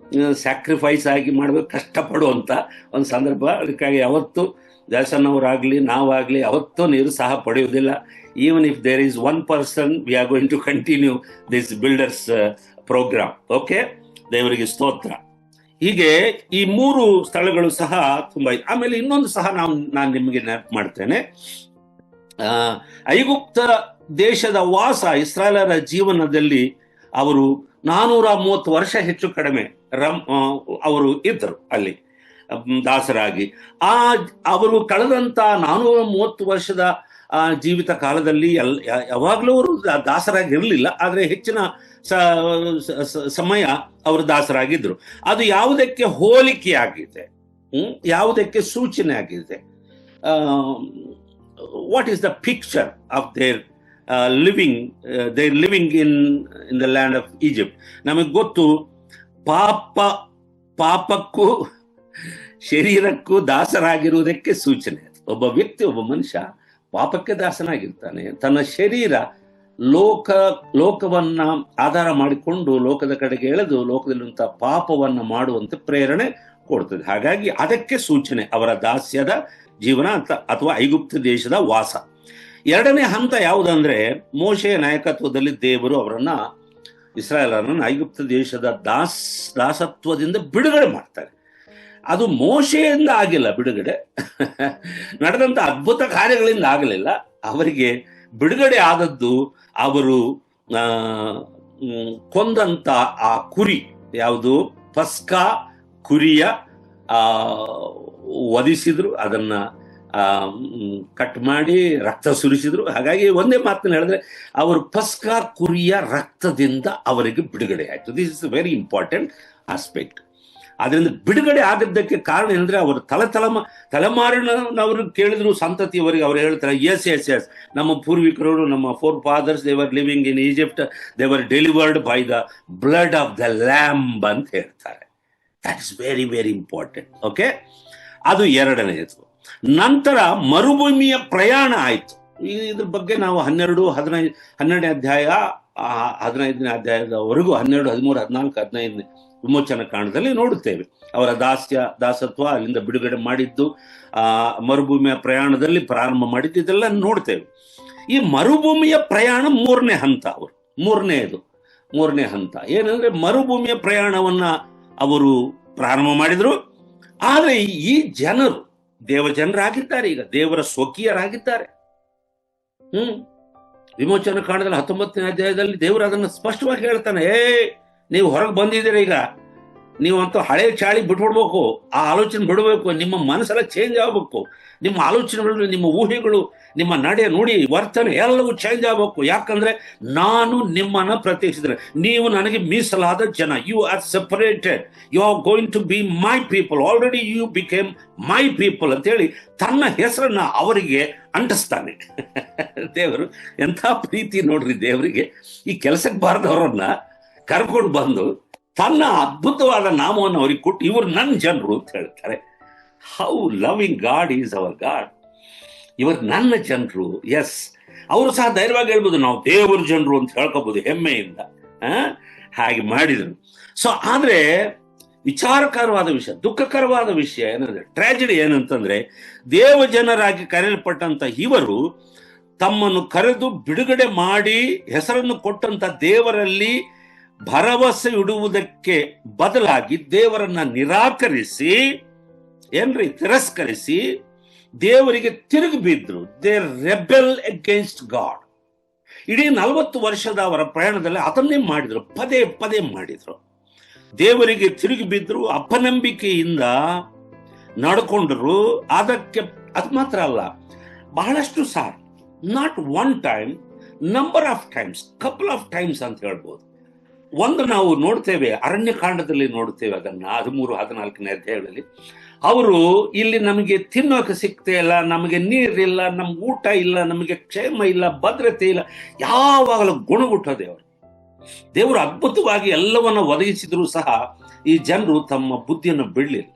A: Sacrifice ಆಗಿ ಮಾಡಬೇಕು, ಕಷ್ಟಪಡುವಂತ ಒಂದು ಸಂದರ್ಭ. ಅದಕ್ಕಾಗಿ ಯಾವತ್ತು ದಾಸನವರಾಗ್ಲಿ ನಾವಾಗ್ಲಿ ಯಾವತ್ತೂ ನಿರುತ್ಸಾಹ ಪಡೆಯುವುದಿಲ್ಲ. Even if there is 1 person, we are going to continue this builders program. Okay, ದೇವರಿಗೆ ಸ್ತೋತ್ರ. ಹೀಗೆ ಈ 3 ಸ್ಥಳಗಳು ಸಹ ತುಂಬಾ. ಆಮೇಲೆ ಇನ್ನೊಂದು ಸಹ ನಾನು ನಿಮಗೆ ನೆನಪು ಮಾಡ್ತೇನೆ. ಐಗುಪ್ತ ದೇಶದ ವಾಸ ಇಸ್ರಾಯೇಲರ ಜೀವನದಲ್ಲಿ ಅವರು 430 ವರ್ಷ ಹೆಚ್ಚು ಕಡಿಮೆ ಅವರು ಇದ್ದರು ಅಲ್ಲಿ ದಾಸರಾಗಿ. ಅವರು ಕಳೆದಂತ 430 ವರ್ಷದ ಜೀವಿತ ಕಾಲದಲ್ಲಿ ಯಾವಾಗಲೂ ಅವರು ದಾಸರಾಗಿ ಇರಲಿಲ್ಲ, ಆದರೆ ಹೆಚ್ಚಿನ ಸಮಯ ಅವರು ದಾಸರಾಗಿದ್ರು. ಅದು ಯಾವುದಕ್ಕೆ ಹೋಲಿಕೆ ಆಗಿದೆ, ಯಾವುದಕ್ಕೆ ಸೂಚನೆ ಆಗಿದೆ? What is the picture of their living in the land of Egypt? ನಮಗೆ ಗೊತ್ತು, ಪಾಪಕ್ಕೂ ಶರೀರಕ್ಕೂ ದಾಸರಾಗಿರುವುದಕ್ಕೆ ಸೂಚನೆ. ಒಬ್ಬ ವ್ಯಕ್ತಿ, ಒಬ್ಬ ಮನುಷ್ಯ ಪಾಪಕ್ಕೆ ದಾಸನಾಗಿರ್ತಾನೆ. ತನ್ನ ಶರೀರ ಲೋಕವನ್ನ ಆಧಾರ ಮಾಡಿಕೊಂಡು ಲೋಕದ ಕಡೆಗೆ ಎಳೆದು ಲೋಕದಲ್ಲಿರುವಂತಹ ಪಾಪವನ್ನ ಮಾಡುವಂತೆ ಪ್ರೇರಣೆ ಕೊಡ್ತದೆ. ಹಾಗಾಗಿ ಅದಕ್ಕೆ ಸೂಚನೆ ಅವರ ದಾಸ್ಯದ ಜೀವನ ಅಂತ, ಅಥವಾ ಐಗುಪ್ತ ದೇಶದ ವಾಸ. ಎರಡನೇ ಹಂತ ಯಾವುದಂದ್ರೆ, ಮೋಶೆಯ ನಾಯಕತ್ವದಲ್ಲಿ ದೇವರು ಅವರನ್ನ, ಇಸ್ರಾಯೇಲರನ್ನ ಐಗುಪ್ತ ದೇಶದ ದಾಸತ್ವದಿಂದ ಬಿಡುಗಡೆ ಮಾಡ್ತಾರೆ. ಅದು ಮೋಶೆಯಿಂದ ಆಗಿಲ್ಲ ಬಿಡುಗಡೆ, ನಡೆದಂತ ಅದ್ಭುತ ಕಾರ್ಯಗಳಿಂದ ಆಗಲಿಲ್ಲ. ಅವರಿಗೆ ಬಿಡುಗಡೆ ಆದದ್ದು ಅವರು ಕೊಂದಂತ ಆ ಕುರಿ ಯಾವುದು, ಪಸ್ಕಾ ಕುರಿಯ ವಧಿಸಿದ್ರು, ಅದನ್ನ ಕಟ್ ಮಾಡಿ ರಕ್ತ ಸುರಿಸಿದ್ರು. ಹಾಗಾಗಿ ಒಂದೇ ಮಾತನ್ನು ಹೇಳಿದ್ರೆ, ಅವರು ಪಸ್ಕಾ ಕುರಿಯ ರಕ್ತದಿಂದ ಅವರಿಗೆ ಬಿಡುಗಡೆ ಆಯ್ತು. This is very important aspect. ಅದರಿಂದ ಬಿಡುಗಡೆ ಆಗದ್ದಕ್ಕೆ ಕಾರಣ ಏನಂದ್ರೆ, ಅವರು ತಲೆಮಾರಿನವರು ಕೇಳಿದ್ರು, ಸಂತತಿಯವರಿಗೆ ಅವರು ಹೇಳ್ತಾರೆ, ಎಸ್ ಎಸ್ ಎಸ್ ನಮ್ಮ ಪೂರ್ವಿಕರು, ನಮ್ಮ forefathers, they were living in Egypt, they were delivered by the blood of the lamb ಅಂತ ಹೇಳ್ತಾರೆ. That is very very important. Okay, ಅದು ಎರಡನೆಯದು. ನಂತರ ಮರುಭೂಮಿಯ ಪ್ರಯಾಣ ಆಯ್ತು. ಇದ್ರ ಬಗ್ಗೆ ನಾವು 12ನೇ ಅಧ್ಯಾಯ 15ನೇ ಅಧ್ಯಾಯದವರೆಗೂ 12, 13, 14, 15 ವಿಮೋಚನ ಕಾಂಡದಲ್ಲಿ ನೋಡುತ್ತೇವೆ. ಅವರ ದಾಸತ್ವ, ಅಲ್ಲಿಂದ ಬಿಡುಗಡೆ ಮಾಡಿದ್ದು, ಮರುಭೂಮಿಯ ಪ್ರಯಾಣದಲ್ಲಿ ಪ್ರಾರಂಭ ಮಾಡಿದ್ದು, ಇದೆಲ್ಲ ನೋಡ್ತೇವೆ. ಈ ಮರುಭೂಮಿಯ ಪ್ರಯಾಣ ಮೂರನೇ ಹಂತ. ಅವರು ಮೂರನೇ ಹಂತ ಏನಂದ್ರೆ, ಮರುಭೂಮಿಯ ಪ್ರಯಾಣವನ್ನ ಅವರು ಪ್ರಾರಂಭ ಮಾಡಿದ್ರು. ಆದ್ರೆ ಈ ಜನರು ದೇವಜನರಾಗಿದ್ದಾರೆ, ಈಗ ದೇವರ ಸ್ವಕೀಯರಾಗಿದ್ದಾರೆ. ವಿಮೋಚನ ಕಾಂಡದಲ್ಲಿ 19ನೇ ಅಧ್ಯಾಯದಲ್ಲಿ ದೇವರು ಅದನ್ನು ಸ್ಪಷ್ಟವಾಗಿ ಹೇಳ್ತಾನೆ, ನೀವು ಹೊರಗೆ ಬಂದಿದ್ದೀರ, ಈಗ ನೀವಂತೂ ಹಳೆ ಚಾಳಿ ಬಿಟ್ಬಿಡ್ಬೇಕು, ಆ ಆಲೋಚನೆ ಬಿಡಬೇಕು, ನಿಮ್ಮ ಮನಸ್ಸೆಲ್ಲ ಚೇಂಜ್ ಆಗಬೇಕು, ನಿಮ್ಮ ಆಲೋಚನೆಗಳು, ನಿಮ್ಮ ಊಹೆಗಳು, ನಿಮ್ಮ ನಡೆ ನುಡಿ ವರ್ತನೆ ಎಲ್ಲವೂ ಚೇಂಜ್ ಆಗಬೇಕು. ಯಾಕಂದ್ರೆ ನಾನು ನಿಮ್ಮನ್ನ ಪ್ರತ್ಯೇಕಿಸಿದ್ರೆ, ನೀವು ನನಗೆ ಮೀಸಲಾದ ಜನ, you are separated, you are going to be my people, already you became my people ಅಂತೇಳಿ ತನ್ನ ಹೆಸರನ್ನ ಅವರಿಗೆ ಅಂಟಿಸ್ತಾನೆ. ದೇವರು ಎಂಥ ಪ್ರೀತಿ ನೋಡ್ರಿ ದೇವರಿಗೆ. ಈ ಕೆಲಸಕ್ಕೆ ಬಾರದವರನ್ನ ಕರ್ಕೊಂಡು ಬಂದು ತನ್ನ ಅದ್ಭುತವಾದ ನಾಮವನ್ನು ಅವ್ರಿಗೆ ಕೊಟ್ಟು, ಇವರು ನನ್ನ ಜನರು ಅಂತ ಹೇಳ್ತಾರೆ. How loving god is our God. ಇವರು ನನ್ನ ಜನರು. ಎಸ್, ಅವರು ಸಹ ಧೈರ್ಯವಾಗಿ ಹೇಳ್ಬೋದು, ನಾವು ದೇವರ ಜನರು ಅಂತ ಹೇಳ್ಕೋಬಹುದು ಹೆಮ್ಮೆಯಿಂದ. ಹಾಗೆ ಮಾಡಿದ್ರು. ಸೊ ಆದ್ರೆ ವಿಚಾರಕರವಾದ ವಿಷಯ, ದುಃಖಕರವಾದ ವಿಷಯ ಏನಂದ್ರೆ, ಟ್ರಾಜಿಡಿ ಏನಂತಂದ್ರೆ, ದೇವ ಜನರಾಗಿ ಕರೆಯಲ್ಪಟ್ಟಂತ ಇವರು ತಮ್ಮನ್ನು ಕರೆದು ಬಿಡುಗಡೆ ಮಾಡಿ ಹೆಸರನ್ನು ಕೊಟ್ಟಂತ ದೇವರಲ್ಲಿ ಭರವಸೆ ಇಡುವುದಕ್ಕೆ ಬದಲಾಗಿ ದೇವರನ್ನ ತಿರಸ್ಕರಿಸಿ ದೇವರಿಗೆ ತಿರುಗಿ ಬಿದ್ರು. They rebel against God. ಇಡೀ 40 ವರ್ಷದ ಅವರ ಪ್ರಯಾಣದಲ್ಲಿ ಅದನ್ನೇ ಮಾಡಿದ್ರು, ಪದೇ ಮಾಡಿದ್ರು. ದೇವರಿಗೆ ತಿರುಗಿ ಬಿದ್ರು, ಅಪನಂಬಿಕೆಯಿಂದ ನಡ್ಕೊಂಡ್ರು. ಅದು ಮಾತ್ರ ಅಲ್ಲ, ಬಹಳಷ್ಟು ಸಾರಿ, not one time, number of times, couple of times ಅಂತ ಹೇಳ್ಬೋದು. ಒಂದು ನಾವು ನೋಡ್ತೇವೆ, ಅರಣ್ಯಕಾಂಡದಲ್ಲಿ ನೋಡ್ತೇವೆ ಅದನ್ನ 13, 14ನೇ ಅಧ್ಯಾಯಗಳಲ್ಲಿ. ಅವರು ಇಲ್ಲಿ ನಮಗೆ ತಿನ್ನೋಕೆ ಸಿಗ್ತಾ ಇಲ್ಲ, ನಮಗೆ ನೀರಿಲ್ಲ, ನಮ್ಗೆ ಊಟ ಇಲ್ಲ, ನಮಗೆ ಕ್ಷೇಮ ಇಲ್ಲ, ಭದ್ರತೆ ಇಲ್ಲ, ಯಾವಾಗಲೂ ಗುಣಗುಟ್ಟೋದೆ ಅವರು. ದೇವರು ಅದ್ಭುತವಾಗಿ ಎಲ್ಲವನ್ನ ಒದಗಿಸಿದ್ರು ಸಹ ಈ ಜನರು ತಮ್ಮ ಬುದ್ಧಿಯನ್ನು ಬಿಡಲಿಲ್ಲ.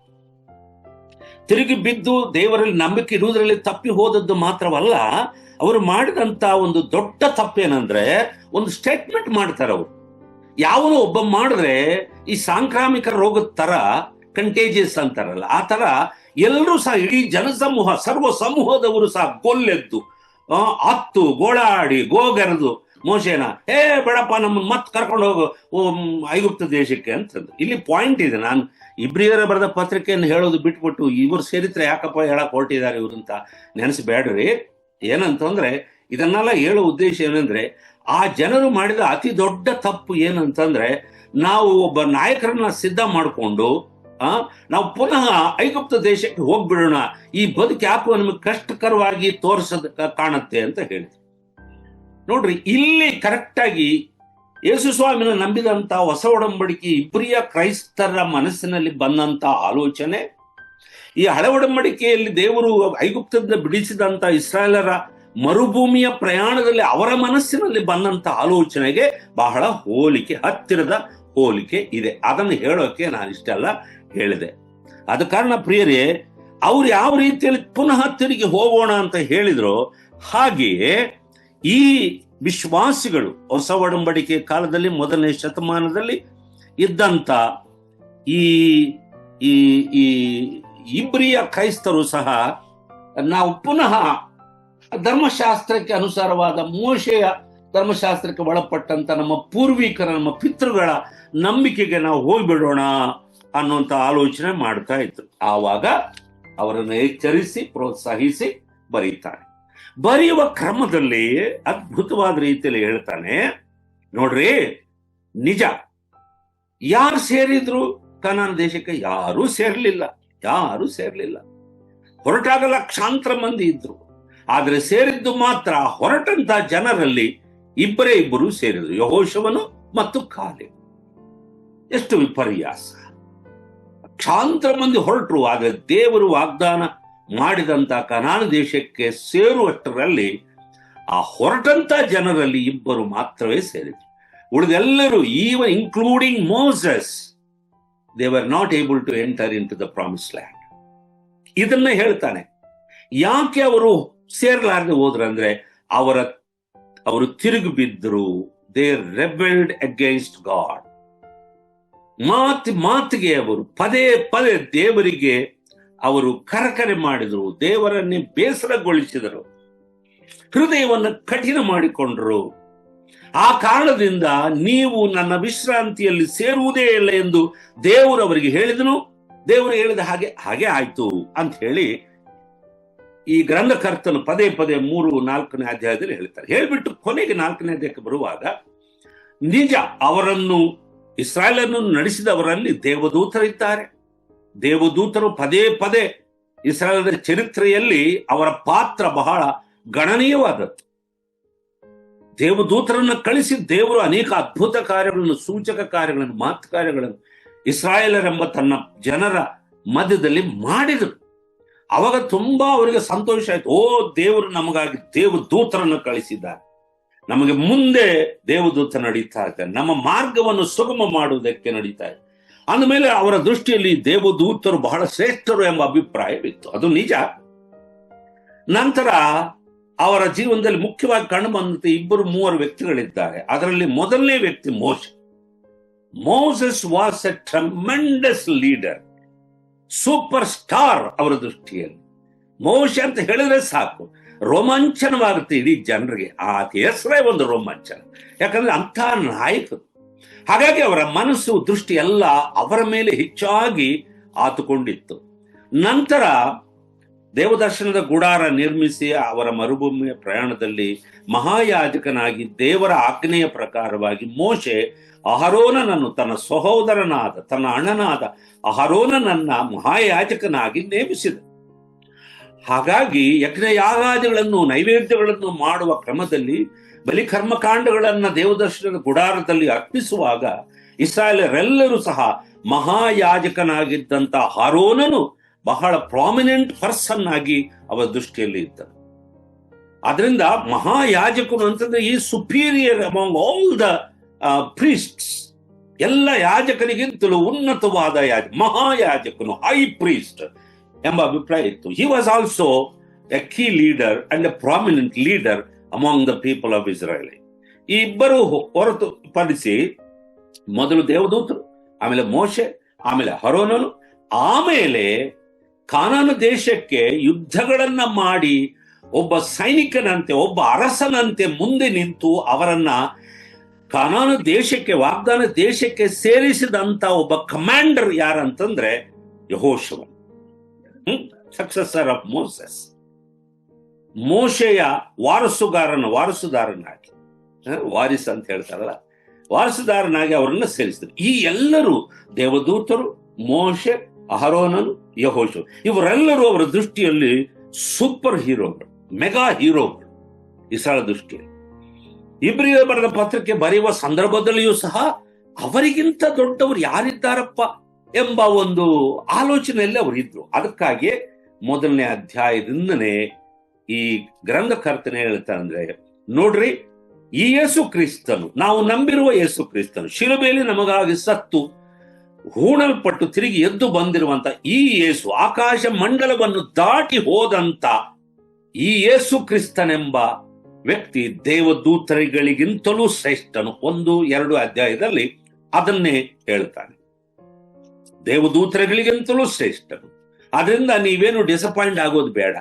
A: ತಿರುಗಿ ಬಿದ್ದು ದೇವರಲ್ಲಿ ನಂಬಿಕೆ ಇರುವುದರಲ್ಲಿ ತಪ್ಪಿ ಹೋದದ್ದು ಮಾತ್ರವಲ್ಲ, ಅವರು ಮಾಡಿದಂತ ಒಂದು ದೊಡ್ಡ ತಪ್ಪೇನಂದ್ರೆ, ಒಂದು ಸ್ಟೇಟ್ಮೆಂಟ್ ಮಾಡ್ತಾರೆ ಅವರು. ಯಾವನು ಒಬ್ಬ ಮಾಡಿದ್ರೆ ಈ ಸಾಂಕ್ರಾಮಿಕ ರೋಗದ ತರ, ಕಂಟೇಜಿಯಸ್ ಅಂತಾರಲ್ಲ, ಆ ತರ ಎಲ್ಲರೂ ಸಹ, ಇಡೀ ಜನಸಮೂಹ, ಸರ್ವ ಸಮೂಹದವರು ಸಹ ಕೊಲ್ಲೆದ್ದು ಅತ್ತು ಗೋಳಾಡಿ ಗೋಗರೆದು ಮೋಶೆನ, ಬೇಡಪ್ಪ ನಮ್ಮನ್ನು ಮತ್ತೆ ಕರ್ಕೊಂಡು ಹೋಗು ಐಗುಪ್ತ ದೇಶಕ್ಕೆ ಅಂತಂದು. ಇಲ್ಲಿ ಪಾಯಿಂಟ್ ಇದೆ, ನಾನು ಇಬ್ರಿಯರ ಬರೆದ ಪತ್ರಿಕೆಯನ್ನು ಹೇಳೋದು ಬಿಟ್ಬಿಟ್ಟು ಇವರು ಸೇರಿದ್ರೆ ಯಾಕಪ್ಪ ಹೇಳಕ್ ಹೊರಟಿದ್ದಾರೆ ಇವ್ರಂತ ನೆನೆಸ್ಬೇಡ್ರಿ. ಏನಂತಂದ್ರೆ, ಇದನ್ನೆಲ್ಲ ಹೇಳೋ ಉದ್ದೇಶ ಏನಂದ್ರೆ, ಆ ಜನರು ಮಾಡಿದ ಅತಿ ದೊಡ್ಡ ತಪ್ಪು ಏನಂತಂದ್ರೆ, ನಾವು ಒಬ್ಬ ನಾಯಕರನ್ನ ಸಿದ್ಧ ಮಾಡಿಕೊಂಡು ನಾವು ಪುನಃ ಐಗುಪ್ತ ದೇಶಕ್ಕೆ ಹೋಗ್ಬಿಡೋಣ, ಈ ಬದುಕು ಯಾಕೋ ನಮಗೆ ಕಷ್ಟಕರವಾಗಿ ತೋರಿಸೋದ ಕಾಣುತ್ತೆ ಅಂತ ಹೇಳಿದ್ರು. ನೋಡ್ರಿ, ಇಲ್ಲಿ ಕರೆಕ್ಟ್ ಆಗಿ ಯೇಸು ಸ್ವಾಮಿನ ನಂಬಿದಂತ ಹೊಸ ಒಡಂಬಡಿಕೆ ಇಬ್ರಿಯ ಕ್ರೈಸ್ತರ ಮನಸ್ಸಿನಲ್ಲಿ ಬಂದಂತ ಆಲೋಚನೆ, ಈ ಹಳೆ ಒಡಂಬಡಿಕೆಯಲ್ಲಿ ದೇವರು ಐಗುಪ್ತದಿಂದ ಬಿಡಿಸಿದಂತ ಇಸ್ರಾಯೇಲರ ಮರುಭೂಮಿಯ ಪ್ರಯಾಣದಲ್ಲಿ ಅವರ ಮನಸ್ಸಿನಲ್ಲಿ ಬಂದಂತ ಆಲೋಚನೆಗೆ ಬಹಳ ಹೋಲಿಕೆ, ಹತ್ತಿರದ ಹೋಲಿಕೆ ಇದೆ. ಅದನ್ನು ಹೇಳೋಕೆ ನಾನು ಇಷ್ಟೆಲ್ಲ ಹೇಳಿದೆ. ಆದ ಕಾರಣ ಪ್ರಿಯರೇ, ಅವ್ರು ಯಾವ ರೀತಿಯಲ್ಲಿ ಪುನಃ ತಿರುಗಿ ಹೋಗೋಣ ಅಂತ ಹೇಳಿದ್ರು, ಹಾಗೆಯೇ ಈ ವಿಶ್ವಾಸಿಗಳು ಹೊಸ ಒಡಂಬಡಿಕೆ ಕಾಲದಲ್ಲಿ ಮೊದಲನೇ ಶತಮಾನದಲ್ಲಿ ಇದ್ದಂತ ಈ ಈ ಈ ಇಬ್ರಿಯ ಕ್ರೈಸ್ತರು ಸಹ ನಾವು ಪುನಃ ಧರ್ಮಶಾಸ್ತ್ರಕ್ಕೆ ಅನುಸಾರವಾದ ಮೋಶೆಯ ಧರ್ಮಶಾಸ್ತ್ರಕ್ಕೆ ಒಳಪಟ್ಟಂತ ನಮ್ಮ ಪೂರ್ವಿಕರ, ನಮ್ಮ ಪಿತೃಗಳ ನಂಬಿಕೆಗೆ ನಾವು ಹೋಗ್ಬಿಡೋಣ ಅನ್ನುವಂತ ಆಲೋಚನೆ ಮಾಡ್ತಾ ಇದ್ರು. ಆವಾಗ ಅವರನ್ನು ಎಚ್ಚರಿಸಿ ಪ್ರೋತ್ಸಾಹಿಸಿ ಬರೀತಾನೆ. ಬರೆಯುವ ಕ್ರಮದಲ್ಲಿ ಅದ್ಭುತವಾದ ರೀತಿಯಲ್ಲಿ ಹೇಳ್ತಾನೆ. ನೋಡ್ರಿ, ನಿಜ, ಯಾರು ಸೇರಿದ್ರು ಕಾನಾನ್ ದೇಶಕ್ಕೆ? ಯಾರೂ ಸೇರ್ಲಿಲ್ಲ. ಹೊರಟಾಗ ಲಕ್ಷಾಂತರ ಮಂದಿ ಇದ್ರು. ಆದ್ರೆ ಸೇರಿದ್ದು ಮಾತ್ರ, ಹೊರಟಂತ ಜನರಲ್ಲಿ ಇಬ್ಬರು ಸೇರಿದ್ರು, ಯೆಹೋಶುವನು ಮತ್ತು ಕಾಲೇಬ್. ಎಷ್ಟು ವಿಪರ್ಯಾಸ! ಲಕ್ಷಾಂತರ ಮಂದಿ ಹೊರಟರು, ಆದ್ರೆ ದೇವರು ವಾಗ್ದಾನ ಮಾಡಿದಂತ ಕನಾನ್ ದೇಶಕ್ಕೆ ಸೇರುವಷ್ಟರಲ್ಲಿ ಆ ಹೊರಟಂತ ಜನರಲ್ಲಿ ಇಬ್ಬರು ಮಾತ್ರವೇ ಸೇರಿದ್ರು. ಉಳಿದೆಲ್ಲರೂ, even including Moses, they were not able to enter into the promise land. ಇದನ್ನ ಹೇಳ್ತಾನೆ. ಯಾಕೆ ಅವರು ಸೇರ್ಲಾರ್ದೆ ಹೋದ್ರಂದ್ರೆ, ಅವರು ತಿರುಗಿ ಬಿದ್ದರು. They rebelled against God. ಮಾತಿಗೆ ಅವರು ಪದೇ ಪದೇ ದೇವರಿಗೆ ಅವರು ಕರಕರೆ ಮಾಡಿದರು, ದೇವರನ್ನೇ ಬೇಸರಗೊಳಿಸಿದರು, ಹೃದಯವನ್ನು ಕಠಿಣ ಮಾಡಿಕೊಂಡರು. ಆ ಕಾರಣದಿಂದ ನೀವು ನನ್ನ ವಿಶ್ರಾಂತಿಯಲ್ಲಿ ಸೇರುವುದೇ ಇಲ್ಲ ಎಂದು ದೇವರು ಅವರಿಗೆ ಹೇಳಿದನು. ದೇವರು ಹೇಳಿದ ಹಾಗೆ ಆಯ್ತು ಅಂತ ಹೇಳಿ ಈ ಗ್ರಂಥಕರ್ತನು ಪದೇ ಪದೇ 3-4ನೇ ಅಧ್ಯಾಯದಲ್ಲಿ ಹೇಳ್ತಾರೆ. ಹೇಳ್ಬಿಟ್ಟು ಕೊನೆಗೆ 4ನೇ ಅಧ್ಯಾಯಕ್ಕೆ ಬರುವಾಗ, ನಿಜ, ಅವರನ್ನು ಇಸ್ರಾಯೇಲನ್ನು ನಡೆಸಿದವರಲ್ಲಿ ದೇವದೂತರಿದ್ದಾರೆ. ದೇವದೂತರು ಪದೇ ಪದೇ ಇಸ್ರಾಯೇಲರ ಚರಿತ್ರೆಯಲ್ಲಿ ಅವರ ಪಾತ್ರ ಬಹಳ ಗಣನೀಯವಾದದ್ದು. ದೇವದೂತರನ್ನು ಕಳಿಸಿ ದೇವರು ಅನೇಕ ಅದ್ಭುತ ಕಾರ್ಯಗಳನ್ನು, ಸೂಚಕ ಕಾರ್ಯಗಳನ್ನು, ಮಾತು ಕಾರ್ಯಗಳನ್ನು ಇಸ್ರಾಯೇಲರೆಂಬ ತನ್ನ ಜನರ ಮಧ್ಯದಲ್ಲಿ ಮಾಡಿದರು. ಅವಾಗ ತುಂಬಾ ಅವರಿಗೆ ಸಂತೋಷ ಆಯ್ತು. ಓ, ದೇವರು ನಮಗಾಗಿ ದೇವದೂತರನ್ನು ಕಳಿಸಿದ್ದಾರೆ, ನಮಗೆ ಮುಂದೆ ದೇವದೂತ ನಡೀತಾ ಇದ್ದಾರೆ, ನಮ್ಮ ಮಾರ್ಗವನ್ನು ಸುಗಮ ಮಾಡುವುದಕ್ಕೆ ನಡೀತಾ ಇದೆ. ಅಂದಮೇಲೆ ಅವರ ದೃಷ್ಟಿಯಲ್ಲಿ ದೇವದೂತರು ಬಹಳ ಶ್ರೇಷ್ಠರು ಎಂಬ ಅಭಿಪ್ರಾಯವಿತ್ತು. ಅದು ನಿಜ. ನಂತರ ಅವರ ಜೀವನದಲ್ಲಿ ಮುಖ್ಯವಾಗಿ ಕಂಡುಬಂದಂತೆ 2-3 ವ್ಯಕ್ತಿಗಳಿದ್ದಾರೆ. ಅದರಲ್ಲಿ ಮೊದಲನೇ ವ್ಯಕ್ತಿ Moses was A tremendous leader, super star. ಅವರ ದೃಷ್ಟಿಯಲ್ಲಿ ಮೋಶೆ ಅಂತ ಹೇಳಿದ್ರೆ ಸಾಕು, ರೋಮಾಂಚನವಾಗುತ್ತೆ ಇಡೀ ಜನರಿಗೆ. ಆ ಹೆಸರೇ ಒಂದು ರೋಮಾಂಚನ, ಯಾಕಂದ್ರೆ ಅಂಥ ನಾಯಕರು. ಹಾಗಾಗಿ ಅವರ ಮನಸ್ಸು, ದೃಷ್ಟಿ ಎಲ್ಲ ಅವರ ಮೇಲೆ ಹೆಚ್ಚಾಗಿ ಆತುಕೊಂಡಿತ್ತು. ನಂತರ ದೇವದರ್ಶನದ ಗುಡಾರ ನಿರ್ಮಿಸಿ ಅವರ ಮರುಭೂಮಿಯ ಪ್ರಯಾಣದಲ್ಲಿ ಮಹಾಯಾಜಕನಾಗಿ ದೇವರ ಆಜ್ಞೆಯ ಪ್ರಕಾರವಾಗಿ ಮೋಶೆ ಅಹರೋನನನ್ನು ತನ್ನ ಸಹೋದರನಾದ, ತನ್ನ ಅಣ್ಣನಾದ ಅಹರೋನನನ್ನ ಮಹಾಯಾಜಕನಾಗಿ ನೇಮಿಸಿದ. ಹಾಗಾಗಿ ಯಜ್ಞಯಾಗಾದಿಗಳನ್ನು, ನೈವೇದ್ಯಗಳನ್ನು ಮಾಡುವ ಕ್ರಮದಲ್ಲಿ ಬಲಿ ಕರ್ಮಕಾಂಡಗಳನ್ನ ದೇವದರ್ಶನದ ಗುಡಾರದಲ್ಲಿ ಅರ್ಪಿಸುವಾಗ ಇಸ್ರಾಯೇಲರೆಲ್ಲರೂ ಸಹ ಮಹಾಯಾಜಕನಾಗಿದ್ದಂತ ಅಹರೋನನು ಬಹಳ ಪ್ರಾಮಿನೆಂಟ್ ಪರ್ಸನ್ ಆಗಿ ಅವರ ದೃಷ್ಟಿಯಲ್ಲಿ ಇದ್ದರು. ಅದರಿಂದ ಮಹಾಯಾಜಕನು ಅಂತಂದ್ರೆ ಈ ಸುಪೀರಿಯರ್ ಅಮಾಂಗ್ ಆಲ್ ದ ಪ್ರೀಸ್ಟ್ಸ್. ಎಲ್ಲ ಯಾಜಕನಿಗಿಂತಲೂ ಉನ್ನತವಾದ ಮಹಾಯಾಜಕನು, ಹೈ ಪ್ರೀಸ್ಟ್ ಎಂಬ ಅಭಿಪ್ರಾಯ ಇತ್ತು. He was also A key leader and A prominent leader among the people of Israel. ಈ ಇಬ್ಬರು ಹೊರತುಪಡಿಸಿ ಮೊದಲು ದೇವದೂತರು, ಆಮೇಲೆ ಮೋಶೆ, ಆಮೇಲೆ ಅಹರೋನನು, ಆಮೇಲೆ ಕಾನಾನ ದೇಶಕ್ಕೆ ಯುದ್ಧಗಳನ್ನ ಮಾಡಿ ಒಬ್ಬ ಸೈನಿಕನಂತೆ, ಒಬ್ಬ ಅರಸನಂತೆ ಮುಂದೆ ನಿಂತು ಅವರನ್ನ ಕಾನಾನ ದೇಶಕ್ಕೆ, ವಾಗ್ದಾನ ದೇಶಕ್ಕೆ ಸೇರಿಸಿದಂತ ಒಬ್ಬ ಕಮಾಂಡರ್ ಯಾರಂತಂದ್ರೆ ಯೆಹೋಶುವ, ಸಕ್ಸೆಸರ್ ಆಫ್ ಮೋಸೆಸ್. ಮೋಶೆಯ ವಾರಸುದಾರನಾಗಿ, ವಾರಿಸ್ ಅಂತ ಹೇಳ್ತಾರಲ್ಲ, ವಾರಸುದಾರನಾಗಿ ಅವರನ್ನ ಸೇರಿಸಿದ್ರು. ಈ ಎಲ್ಲರೂ ದೇವದೂತರು, ಮೋಶೆ, ಅಹರೋನನು, ಯೆಹೋಶುವ, ಇವರೆಲ್ಲರೂ ಅವರ ದೃಷ್ಟಿಯಲ್ಲಿ ಸೂಪರ್ ಹೀರೋಗಳು, ಮೆಗಾ ಹೀರೋಗಳು ಇಸ್ರಾಯೇಲ್ ದೃಷ್ಟಿಯಲ್ಲಿ. ಇಬ್ರಿಯ ಬರೆದ ಪತ್ರಕ್ಕೆ ಬರೆಯುವ ಸಂದರ್ಭದಲ್ಲಿಯೂ ಸಹ ಅವರಿಗಿಂತ ದೊಡ್ಡವರು ಯಾರಿದ್ದಾರಪ್ಪ ಎಂಬ ಒಂದು ಆಲೋಚನೆಯಲ್ಲಿ ಅವರು ಇದ್ರು. ಅದಕ್ಕಾಗಿ ಮೊದಲನೇ ಅಧ್ಯಾಯದಿಂದನೇ ಈ ಗ್ರಂಥಕರ್ತನೆ ಹೇಳ್ತಾರೆ ಅಂದ್ರೆ, ನೋಡ್ರಿ, ಈ ಯೇಸು ಕ್ರಿಸ್ತನು, ನಾವು ನಂಬಿರುವ ಯೇಸು ಕ್ರಿಸ್ತನು, ಶಿಲುಬೆಯಲ್ಲಿ ನಮಗಾಗಿ ಸತ್ತು ಹೂಣಲ್ಪಟ್ಟು ತಿರುಗಿ ಎದ್ದು ಬಂದಿರುವಂತ ಈ ಯೇಸು, ಆಕಾಶ ಮಂಡಲವನ್ನು ದಾಟಿ ಹೋದಂತ ಈ ಯೇಸು ಕ್ರಿಸ್ತನೆಂಬ ವ್ಯಕ್ತಿ ದೇವದೂತರಿಗಳಿಗಿಂತಲೂ ಶ್ರೇಷ್ಠನು. 1-2 ಅಧ್ಯಾಯದಲ್ಲಿ ಅದನ್ನೇ ಹೇಳ್ತಾನೆ, ದೇವದೂತರಿಗಳಿಗಿಂತಲೂ ಶ್ರೇಷ್ಠನು. ಅದರಿಂದ ನೀವೇನು ಡಿಸಪಾಯಿಂಟ್ ಆಗೋದು ಬೇಡ.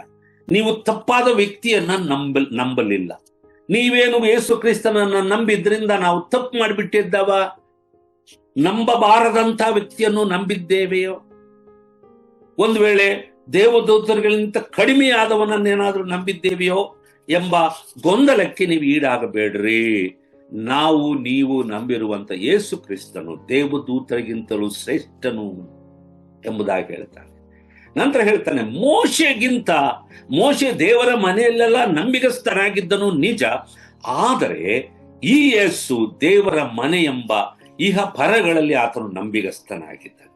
A: ನೀವು ತಪ್ಪಾದ ವ್ಯಕ್ತಿಯನ್ನ ನಂಬಲಿಲ್ಲ. ನೀವೇನು ಯೇಸು ಕ್ರಿಸ್ತನನ್ನ ನಂಬಿದ್ರಿಂದ ನಾವು ತಪ್ಪು ಮಾಡಿಬಿಟ್ಟಿದ್ದವ, ನಂಬಬಾರದಂತ ವ್ಯಕ್ತಿಯನ್ನು ನಂಬಿದ್ದೇವೆಯೋ, ಒಂದು ವೇಳೆ ದೇವದೂತರುಗಳಿಗಿಂತ ಕಡಿಮೆಯಾದವನನ್ನೇನಾದ್ರೂ ನಂಬಿದ್ದೇವೆಯೋ ಎಂಬ ಗೊಂದಲಕ್ಕೆ ನೀವು ಈಡಾಗಬೇಡ್ರಿ. ನೀವು ನಂಬಿರುವಂತ ಯೇಸು ಕ್ರಿಸ್ತನು ದೇವದೂತರಿಗಿಂತಲೂ ಶ್ರೇಷ್ಠನು ಎಂಬುದಾಗಿ ಹೇಳ್ತಾನೆ. ನಂತರ ಹೇಳ್ತಾನೆ, ಮೋಶೆ ದೇವರ ಮನೆಯಲ್ಲೆಲ್ಲ ನಂಬಿಗಸ್ತನಾಗಿದ್ದನು ನಿಜ, ಆದರೆ ಈ ಯೇಸು ದೇವರ ಮನೆ ಎಂಬ ಇಹ ಪರಗಳಲ್ಲಿ ಆತನು ನಂಬಿಗಸ್ತನಾಗಿದ್ದಾನೆ.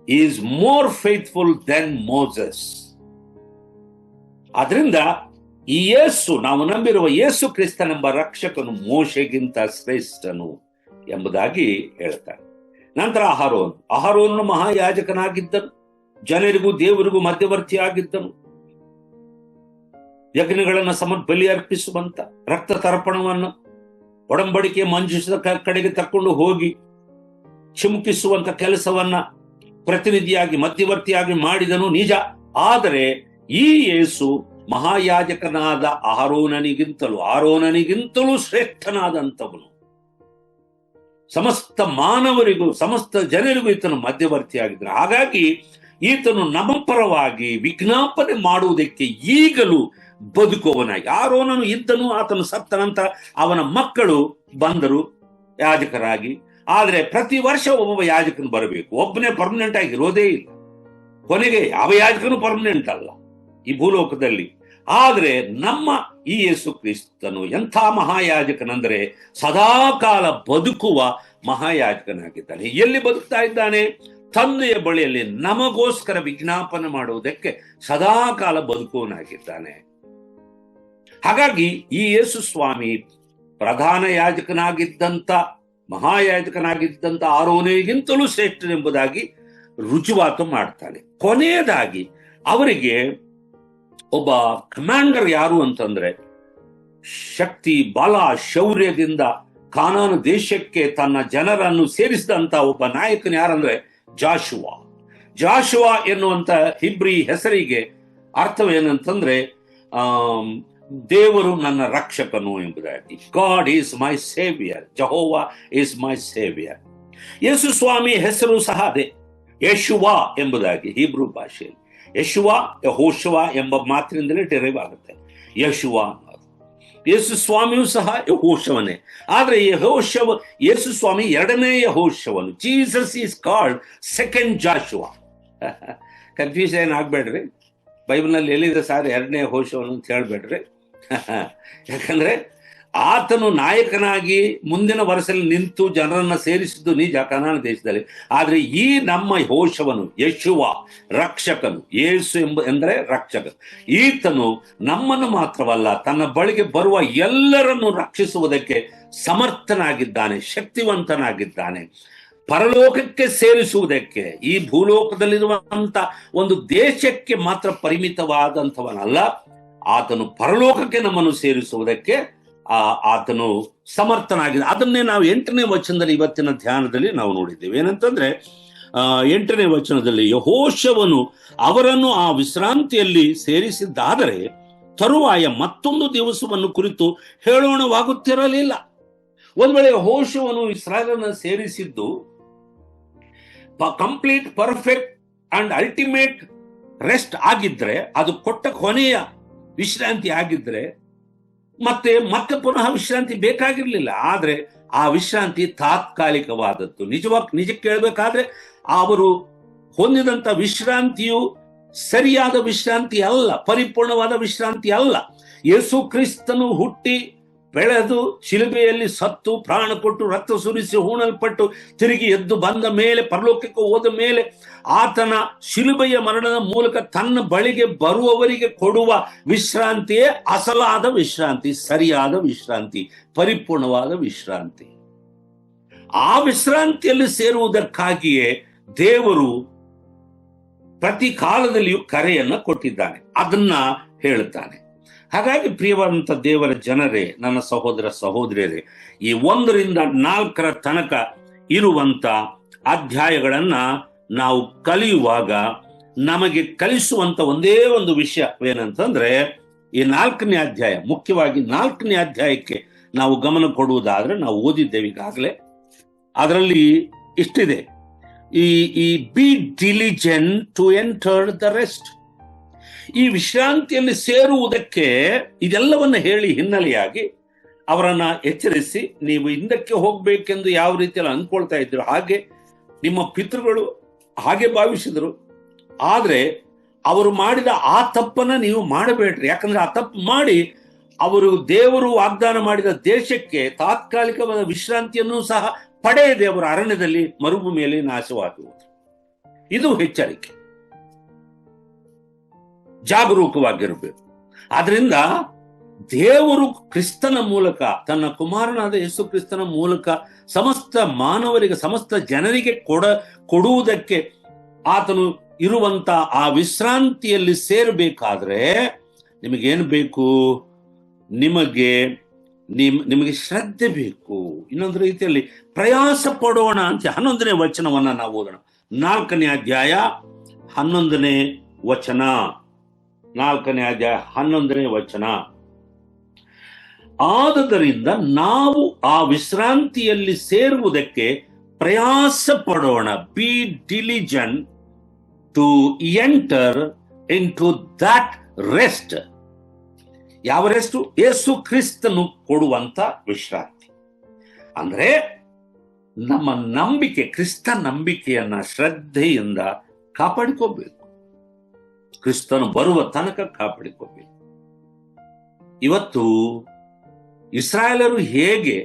A: Is more faithful than Moses. ಆದ್ರಿಂದ ಈ ಯೇಸು, ನಾವು ನಂಬಿರುವ ಯೇಸು ಕ್ರಿಸ್ತನೆಂಬ ರಕ್ಷಕನು ಮೋಶೆಗಿಂತ ಶ್ರೇಷ್ಠನು ಎಂಬುದಾಗಿ ಹೇಳ್ತಾನೆ. ನಂತರ ಅಹರೋನನು ಮಹಾಯಾಜಕನಾಗಿದ್ದನು, ಜನರಿಗೂ ದೇವರಿಗೂ ಮಧ್ಯವರ್ತಿಯಾಗಿದ್ದನು. ಯಜ್ಞಗಳನ್ನು ಬಲಿ ಅರ್ಪಿಸುವಂತ, ರಕ್ತ ತರ್ಪಣವನ್ನು ಒಡಂಬಡಿಕೆ ಮಂಜಿಸಿದ ಕಡೆಗೆ ತಕ್ಕೊಂಡು ಹೋಗಿ ಚಿಮುಕಿಸುವಂತ ಕೆಲಸವನ್ನ ಪ್ರತಿನಿಧಿಯಾಗಿ ಮಧ್ಯವರ್ತಿಯಾಗಿ ಮಾಡಿದನು ನಿಜ. ಆದರೆ ಈ ಯೇಸು ಮಹಾಯಾಜಕನಾದ ಆರೋನನಿಗಿಂತಲೂ ಶ್ರೇಷ್ಠನಾದಂಥವನು. ಸಮಸ್ತ ಮಾನವರಿಗೂ ಸಮಸ್ತ ಜನರಿಗೂ ಈತನು ಮಧ್ಯವರ್ತಿಯಾಗಿದ್ದಾನೆ. ಹಾಗಾಗಿ ಈತನು ನಮ್ಮ ಪರವಾಗಿ ವಿಜ್ಞಾಪನೆ ಮಾಡುವುದಕ್ಕೆ ಈಗಲೂ ಬದುಕುವವನಾಗಿ, ಆರೋನನು ಇದ್ದನು, ಆತನು ಸತ್ತ ನಂತರ ಅವನ ಮಕ್ಕಳು ಬಂದರು ಯಾಜಕರಾಗಿ. ಆದ್ರೆ ಪ್ರತಿ ವರ್ಷ ಒಬ್ಬೊಬ್ಬ ಯಾಜಕನು ಬರಬೇಕು, ಒಬ್ಬನೇ ಪರ್ಮನೆಂಟ್ ಆಗಿರೋದೇ ಇಲ್ಲ. ಕೊನೆಗೆ ಯಾವ ಯಾಜಕನು ಪರ್ಮನೆಂಟ್ ಅಲ್ಲ ಈ ಭೂಲೋಕದಲ್ಲಿ. ಆದ್ರೆ ನಮ್ಮ ಈ ಯೇಸು ಕ್ರಿಸ್ತನು ಎಂಥ ಮಹಾಯಾಜಕನಂದ್ರೆ ಸದಾಕಾಲ ಬದುಕುವ ಮಹಾಯಾಜಕನಾಗಿದ್ದಾನೆ. ಎಲ್ಲಿ ಬದುಕ್ತಾ ಇದ್ದಾನೆ? ತಂದೆಯ ಬಳಿಯಲ್ಲಿ ನಮಗೋಸ್ಕರ ವಿಜ್ಞಾಪನೆ ಮಾಡುವುದಕ್ಕೆ ಸದಾಕಾಲ ಬದುಕುವನಾಗಿದ್ದಾನೆ. ಹಾಗಾಗಿ ಈ ಯೇಸು ಸ್ವಾಮಿ ಪ್ರಧಾನ ಯಾಜಕನಾಗಿದ್ದಂತ, ಮಹಾಯಾಜಕನಾಗಿದ್ದಂತ ಆರೋನಿಗಿಂತಲೂ ಶ್ರೇಷ್ಠನೆಂಬುದಾಗಿ ರುಜುವಾತು ಮಾಡ್ತಾನೆ. ಕೊನೆಯದಾಗಿ ಅವರಿಗೆ ಒಬ್ಬ ಕಮಾಂಡರ್ ಯಾರು ಅಂತಂದ್ರೆ, ಶಕ್ತಿ, ಬಲ, ಶೌರ್ಯದಿಂದ ಕಾನಾನು ದೇಶಕ್ಕೆ ತನ್ನ ಜನರನ್ನು ಸೇರಿಸಿದಂತ ಒಬ್ಬ ನಾಯಕನು ಯಾರಂದ್ರೆ ಜಾಶುವ ಎನ್ನುವಂತ ಹಿಬ್ರಿ ಹೆಸರಿಗೆ ಅರ್ಥವೇನಂತಂದ್ರೆ ದೇವರು ನನ್ನ ರಕ್ಷಕನು ಎಂಬುದಾಗಿ. God is my saviour, Jehovah is my saviour. ಯೇಸು ಸ್ವಾಮಿ ಹೆಸರು ಸಹ ಅದೇ, ಯೇಷುವ ಎಂಬುದಾಗಿ ಹೀಬ್ರೂ ಭಾಷೆಯಲ್ಲಿ. ಯೆಹೋಶುವ ಎಂಬ ಮಾತಿನಿಂದಲೇ ಡಿರೈವ್ ಆಗುತ್ತೆ ಯೇಷುವ. ಯೇಸು ಸ್ವಾಮಿಯೂ ಸಹ ಯೆಹೋಶವನೇ. ಆದ್ರೆ ಯೇಸು ಸ್ವಾಮಿ ಎರಡನೇ ಯೆಹೋಶವನು. Jesus is called second Joshua. Confuse ಆಗ್ಬೇಡ್ರಿ, ಬೈಬಲ್ನಲ್ಲಿ ಎಲ್ಲಿದೆ ಸರ್ ಎರಡನೇ ಯೆಹೋಶವನು ಅಂತ ಹೇಳ್ಬೇಡ್ರಿ. ಯಾಕಂದ್ರೆ ಆತನು ನಾಯಕನಾಗಿ ಮುಂದಿನ ವರ್ಷದಲ್ಲಿ ನಿಂತು ಜನರನ್ನ ಸೇರಿಸಿದ್ದು ನಿಜ ಕನಾನ ದೇಶದಲ್ಲಿ. ಆದ್ರೆ ಈ ನಮ್ಮ ಯೆಹೋಶವನು, ಯೇಷುವ, ರಕ್ಷಕನು. ಯೇಸು ಎಂದರೆ ರಕ್ಷಕ. ಈತನು ನಮ್ಮನ್ನು ಮಾತ್ರವಲ್ಲ, ತನ್ನ ಬಳಿಗೆ ಬರುವ ಎಲ್ಲರನ್ನು ರಕ್ಷಿಸುವುದಕ್ಕೆ ಸಮರ್ಥನಾಗಿದ್ದಾನೆ, ಶಕ್ತಿವಂತನಾಗಿದ್ದಾನೆ. ಪರಲೋಕಕ್ಕೆ ಸೇರಿಸುವುದಕ್ಕೆ, ಈ ಭೂಲೋಕದಲ್ಲಿರುವಂತ ಒಂದು ದೇಶಕ್ಕೆ ಮಾತ್ರ ಪರಿಮಿತವಾದಂಥವನಲ್ಲ, ಆತನು ಪರಲೋಕಕ್ಕೆ ನಮ್ಮನ್ನು ಸೇರಿಸುವುದಕ್ಕೆ ಆತನು ಸಮರ್ಥನಾಗಿದೆ. ಅದನ್ನೇ ನಾವು 8ನೇ ವಚನದಲ್ಲಿ ಇವತ್ತಿನ ಧ್ಯಾನದಲ್ಲಿ ನಾವು ನೋಡಿದ್ದೇವೆ. ಏನಂತಂದ್ರೆ 8ನೇ ವಚನದಲ್ಲಿ, ಯೆಹೋಶವನು ಅವರನ್ನು ಆ ವಿಶ್ರಾಂತಿಯಲ್ಲಿ ಸೇರಿಸಿದ್ದಾದರೆ ತರುವಾಯ ಮತ್ತೊಂದು ದಿವಸವನ್ನು ಕುರಿತು ಹೇಳೋಣವಾಗುತ್ತಿರಲಿಲ್ಲ. ಒಂದ್ ವೇಳೆ ಯೆಹೋಶವನು ಇಸ್ರಾಯೇಲನ್ನು ಸೇರಿಸಿದ್ದು complete, perfect and ultimate rest ಆಗಿದ್ರೆ, ಅದು ಕೊಟ್ಟ ಕೊನೆಯ ವಿಶ್ರಾಂತಿ ಆಗಿದ್ರೆ ಮತ್ತೆ ಮತ್ತೆ ಪುನಃ ವಿಶ್ರಾಂತಿ ಬೇಕಾಗಿರ್ಲಿಲ್ಲ. ಆದ್ರೆ ಆ ವಿಶ್ರಾಂತಿ ತಾತ್ಕಾಲಿಕವಾದದ್ದು. ನಿಜಕ್ಕೆ ಹೇಳ್ಬೇಕಾದ್ರೆ ಅವರು ಹೊಂದಿದಂತ ವಿಶ್ರಾಂತಿಯು ಸರಿಯಾದ ವಿಶ್ರಾಂತಿ ಅಲ್ಲ, ಪರಿಪೂರ್ಣವಾದ ವಿಶ್ರಾಂತಿ ಅಲ್ಲ. ಯೇಸು ಕ್ರಿಸ್ತನು ಹುಟ್ಟಿ ಬೆಳೆದು ಶಿಲುಬೆಯಲ್ಲಿ ಸತ್ತು ಪ್ರಾಣ ಕೊಟ್ಟು ರಕ್ತ ಸುರಿಸಿ ಹೂಣಲ್ಪಟ್ಟು ತಿರುಗಿ ಎದ್ದು ಬಂದ ಮೇಲೆ, ಪರಲೋಕಕ್ಕೆ ಹೋದ ಮೇಲೆ, ಆತನ ಶಿಲುಬೆಯ ಮರಣದ ಮೂಲಕ ತನ್ನ ಬಳಿಗೆ ಬರುವವರಿಗೆ ಕೊಡುವ ವಿಶ್ರಾಂತಿಯೇ ಅಸಲಾದ ವಿಶ್ರಾಂತಿ, ಸರಿಯಾದ ವಿಶ್ರಾಂತಿ, ಪರಿಪೂರ್ಣವಾದ ವಿಶ್ರಾಂತಿ. ಆ ವಿಶ್ರಾಂತಿಯಲ್ಲಿ ಸೇರುವುದಕ್ಕಾಗಿಯೇ ದೇವರು ಪ್ರತಿ ಕಾಲದಲ್ಲಿಯೂ ಕರೆಯನ್ನ ಕೊಟ್ಟಿದ್ದಾನೆ, ಅದನ್ನ ಹೇಳುತ್ತಾನೆ. ಹಾಗಾಗಿ ಪ್ರಿಯವಾದಂಥ ದೇವರ ಜನರೇ, ನನ್ನ ಸಹೋದರ ಸಹೋದರಿಯರೇ, ಈ 1ರಿಂದ 4 ತನಕ ಇರುವಂತ ಅಧ್ಯಾಯಗಳನ್ನ ನಾವು ಕಲಿಯುವಾಗ ನಮಗೆ ಕಲಿಸುವಂತ ಒಂದೇ ಒಂದು ವಿಷಯವೇನಂತಂದ್ರೆ, ಈ 4ನೇ ಅಧ್ಯಾಯ, ಮುಖ್ಯವಾಗಿ 4ನೇ ಅಧ್ಯಾಯಕ್ಕೆ ನಾವು ಗಮನ ಕೊಡುವುದಾದ್ರೆ, ನಾವು ಓದಿದ್ದೇವೆ ಈಗಾಗಲೇ, ಅದರಲ್ಲಿ ಇಷ್ಟಿದೆ, ಈ be diligent to enter the rest. ಈ ವಿಶ್ರಾಂತಿಯಲ್ಲಿ ಸೇರುವುದಕ್ಕೆ ಇದೆಲ್ಲವನ್ನ ಹೇಳಿ ಹಿನ್ನೆಲೆಯಾಗಿ ಅವರನ್ನ ಎಚ್ಚರಿಸಿ, ನೀವು ಹಿಂದಕ್ಕೆ ಹೋಗ್ಬೇಕೆಂದು ಯಾವ ರೀತಿಯಲ್ಲಿ ಅನ್ಕೊಳ್ತಾ ಇದ್ರು ಹಾಗೆ ನಿಮ್ಮ ಪಿತೃಗಳು ಹಾಗೆ ಭಾವಿಸಿದರು. ಆದ್ರೆ ಅವರು ಮಾಡಿದ ಆ ತಪ್ಪನ್ನ ನೀವು ಮಾಡಬೇಡ್ರಿ. ಯಾಕಂದ್ರೆ ಆ ತಪ್ಪು ಮಾಡಿ ಅವರು ದೇವರು ವಾಗ್ದಾನ ಮಾಡಿದ ದೇಶಕ್ಕೆ ತಾತ್ಕಾಲಿಕವಾದ ವಿಶ್ರಾಂತಿಯನ್ನು ಸಹ ಪಡೆಯದೆ ಅವರು ಅರಣ್ಯದಲ್ಲಿ ಮರುಭೂಮಿಯಲ್ಲಿ ನಾಶವಾಗುವುದು. ಇದು ಎಚ್ಚರಿಕೆ. ಜಾಗರೂಕವಾಗಿರಬೇಕು. ಆದ್ರಿಂದ ದೇವರು ಕ್ರಿಸ್ತನ ಮೂಲಕ, ತನ್ನ ಕುಮಾರನಾದ ಯೇಸು ಕ್ರಿಸ್ತನ ಮೂಲಕ ಸಮಸ್ತ ಮಾನವರಿಗೆ, ಸಮಸ್ತ ಜನರಿಗೆ ಕೊಡುವುದಕ್ಕೆ ಆತನು ಇರುವಂತ ಆ ವಿಶ್ರಾಂತಿಯಲ್ಲಿ ಸೇರಬೇಕಾದ್ರೆ ನಿಮಗೇನು ಬೇಕು? ನಿಮಗೆ ಶ್ರದ್ಧೆ ಬೇಕು. ಇನ್ನೊಂದು ರೀತಿಯಲ್ಲಿ ಪ್ರಯಾಸ ಪಡೋಣ ಅಂತ 11ನೇ ವಚನವನ್ನ ನಾವು ಓದೋಣ. 4ನೇ ಅಧ್ಯಾಯ 11ನೇ ವಚನ. 4ನೇ ಅಧ್ಯಾಯ 11ನೇ ವಚನ. ಆದುದರಿಂದ ನಾವು ಆ ವಿಶ್ರಾಂತಿಯಲ್ಲಿ ಸೇರುವುದಕ್ಕೆ ಪ್ರಯಾಸ ಪಡೋಣ. Be diligent to enter into that rest. ಯಾವ ರೆಸ್ಟ್? ಯೇಸು ಕ್ರಿಸ್ತನು ಕೊಡುವಂತ ವಿಶ್ರಾಂತಿ. ಅಂದ್ರೆ ನಮ್ಮ ನಂಬಿಕೆ, ಕ್ರಿಸ್ತ ನಂಬಿಕೆಯನ್ನ ಶ್ರದ್ಧೆಯಿಂದ ಕಾಪಾಡಿಕೋಬೇಕು. ಕ್ರಿಸ್ತನು ಬರುವ ತನಕ ಕಾಪಾಡಿಕೋಬೇಕು. ಇವತ್ತು ಇಸ್ರಾಯೇಲರು ಹೇಗೆ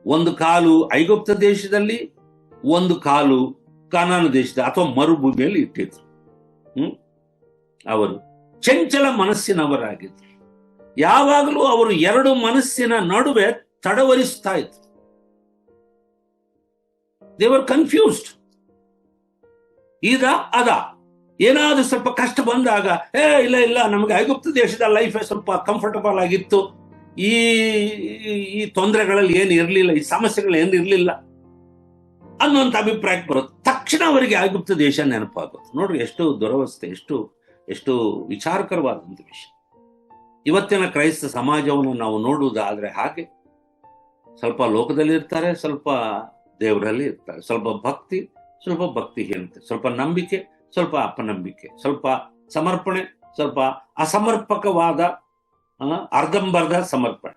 A: ಒಂದು ಕಾಲು ಐಗುಪ್ತ ದೇಶದಲ್ಲಿ, ಒಂದು ಕಾಲು ಕಾನಾನ ದೇಶದ ಅಥವಾ ಮರುಭೂಮಿಯಲ್ಲಿ ಇಟ್ಟಿದ್ರು. ಅವರು ಚಂಚಲ ಮನಸ್ಸಿನವರಾಗಿದ್ರು. ಯಾವಾಗಲೂ ಅವರು 2 ಮನಸ್ಸಿನ ನಡುವೆ ತಡವರಿಸ್ತಾ ಇದ್ರು. They were confused. ಅದ ಏನಾದ್ರೂ ಸ್ವಲ್ಪ ಕಷ್ಟ ಬಂದಾಗ, ಇಲ್ಲ ನಮಗೆ ಐಗುಪ್ತ ದೇಶದ ಲೈಫ್ ಸ್ವಲ್ಪ ಕಂಫರ್ಟಬಲ್ ಆಗಿತ್ತು, ಈ ತೊಂದರೆಗಳಲ್ಲಿ ಏನು ಇರಲಿಲ್ಲ, ಈ ಸಮಸ್ಯೆಗಳು ಏನು ಇರಲಿಲ್ಲ ಅನ್ನುವಂಥ ಅಭಿಪ್ರಾಯಕ್ಕೆ ಬರುತ್ತೆ. ತಕ್ಷಣ ಅವರಿಗೆ ಐಗುಪ್ತ ದೇಶ ನೆನಪಾಗುತ್ತೆ. ನೋಡ್ರಿ, ಎಷ್ಟು ದುರವಸ್ಥೆ, ಎಷ್ಟು ವಿಚಾರಕರವಾದಂಥ ವಿಷಯ. ಇವತ್ತಿನ ಕ್ರೈಸ್ತ ಸಮಾಜವನ್ನು ನಾವು ನೋಡುವುದಾದ್ರೆ ಹಾಗೆ ಸ್ವಲ್ಪ ಲೋಕದಲ್ಲಿ ಇರ್ತಾರೆ, ಸ್ವಲ್ಪ ದೇವರಲ್ಲಿ ಇರ್ತಾರೆ, ಸ್ವಲ್ಪ ಭಕ್ತಿಹೀನತೆ, ಸ್ವಲ್ಪ ನಂಬಿಕೆ, ಸ್ವಲ್ಪ ಅಪನಂಬಿಕೆ, ಸ್ವಲ್ಪ ಸಮರ್ಪಣೆ, ಸ್ವಲ್ಪ ಅಸಮರ್ಪಕವಾದ ಅರ್ಧಂಬರ್ಧ ಸಮರ್ಪಣೆ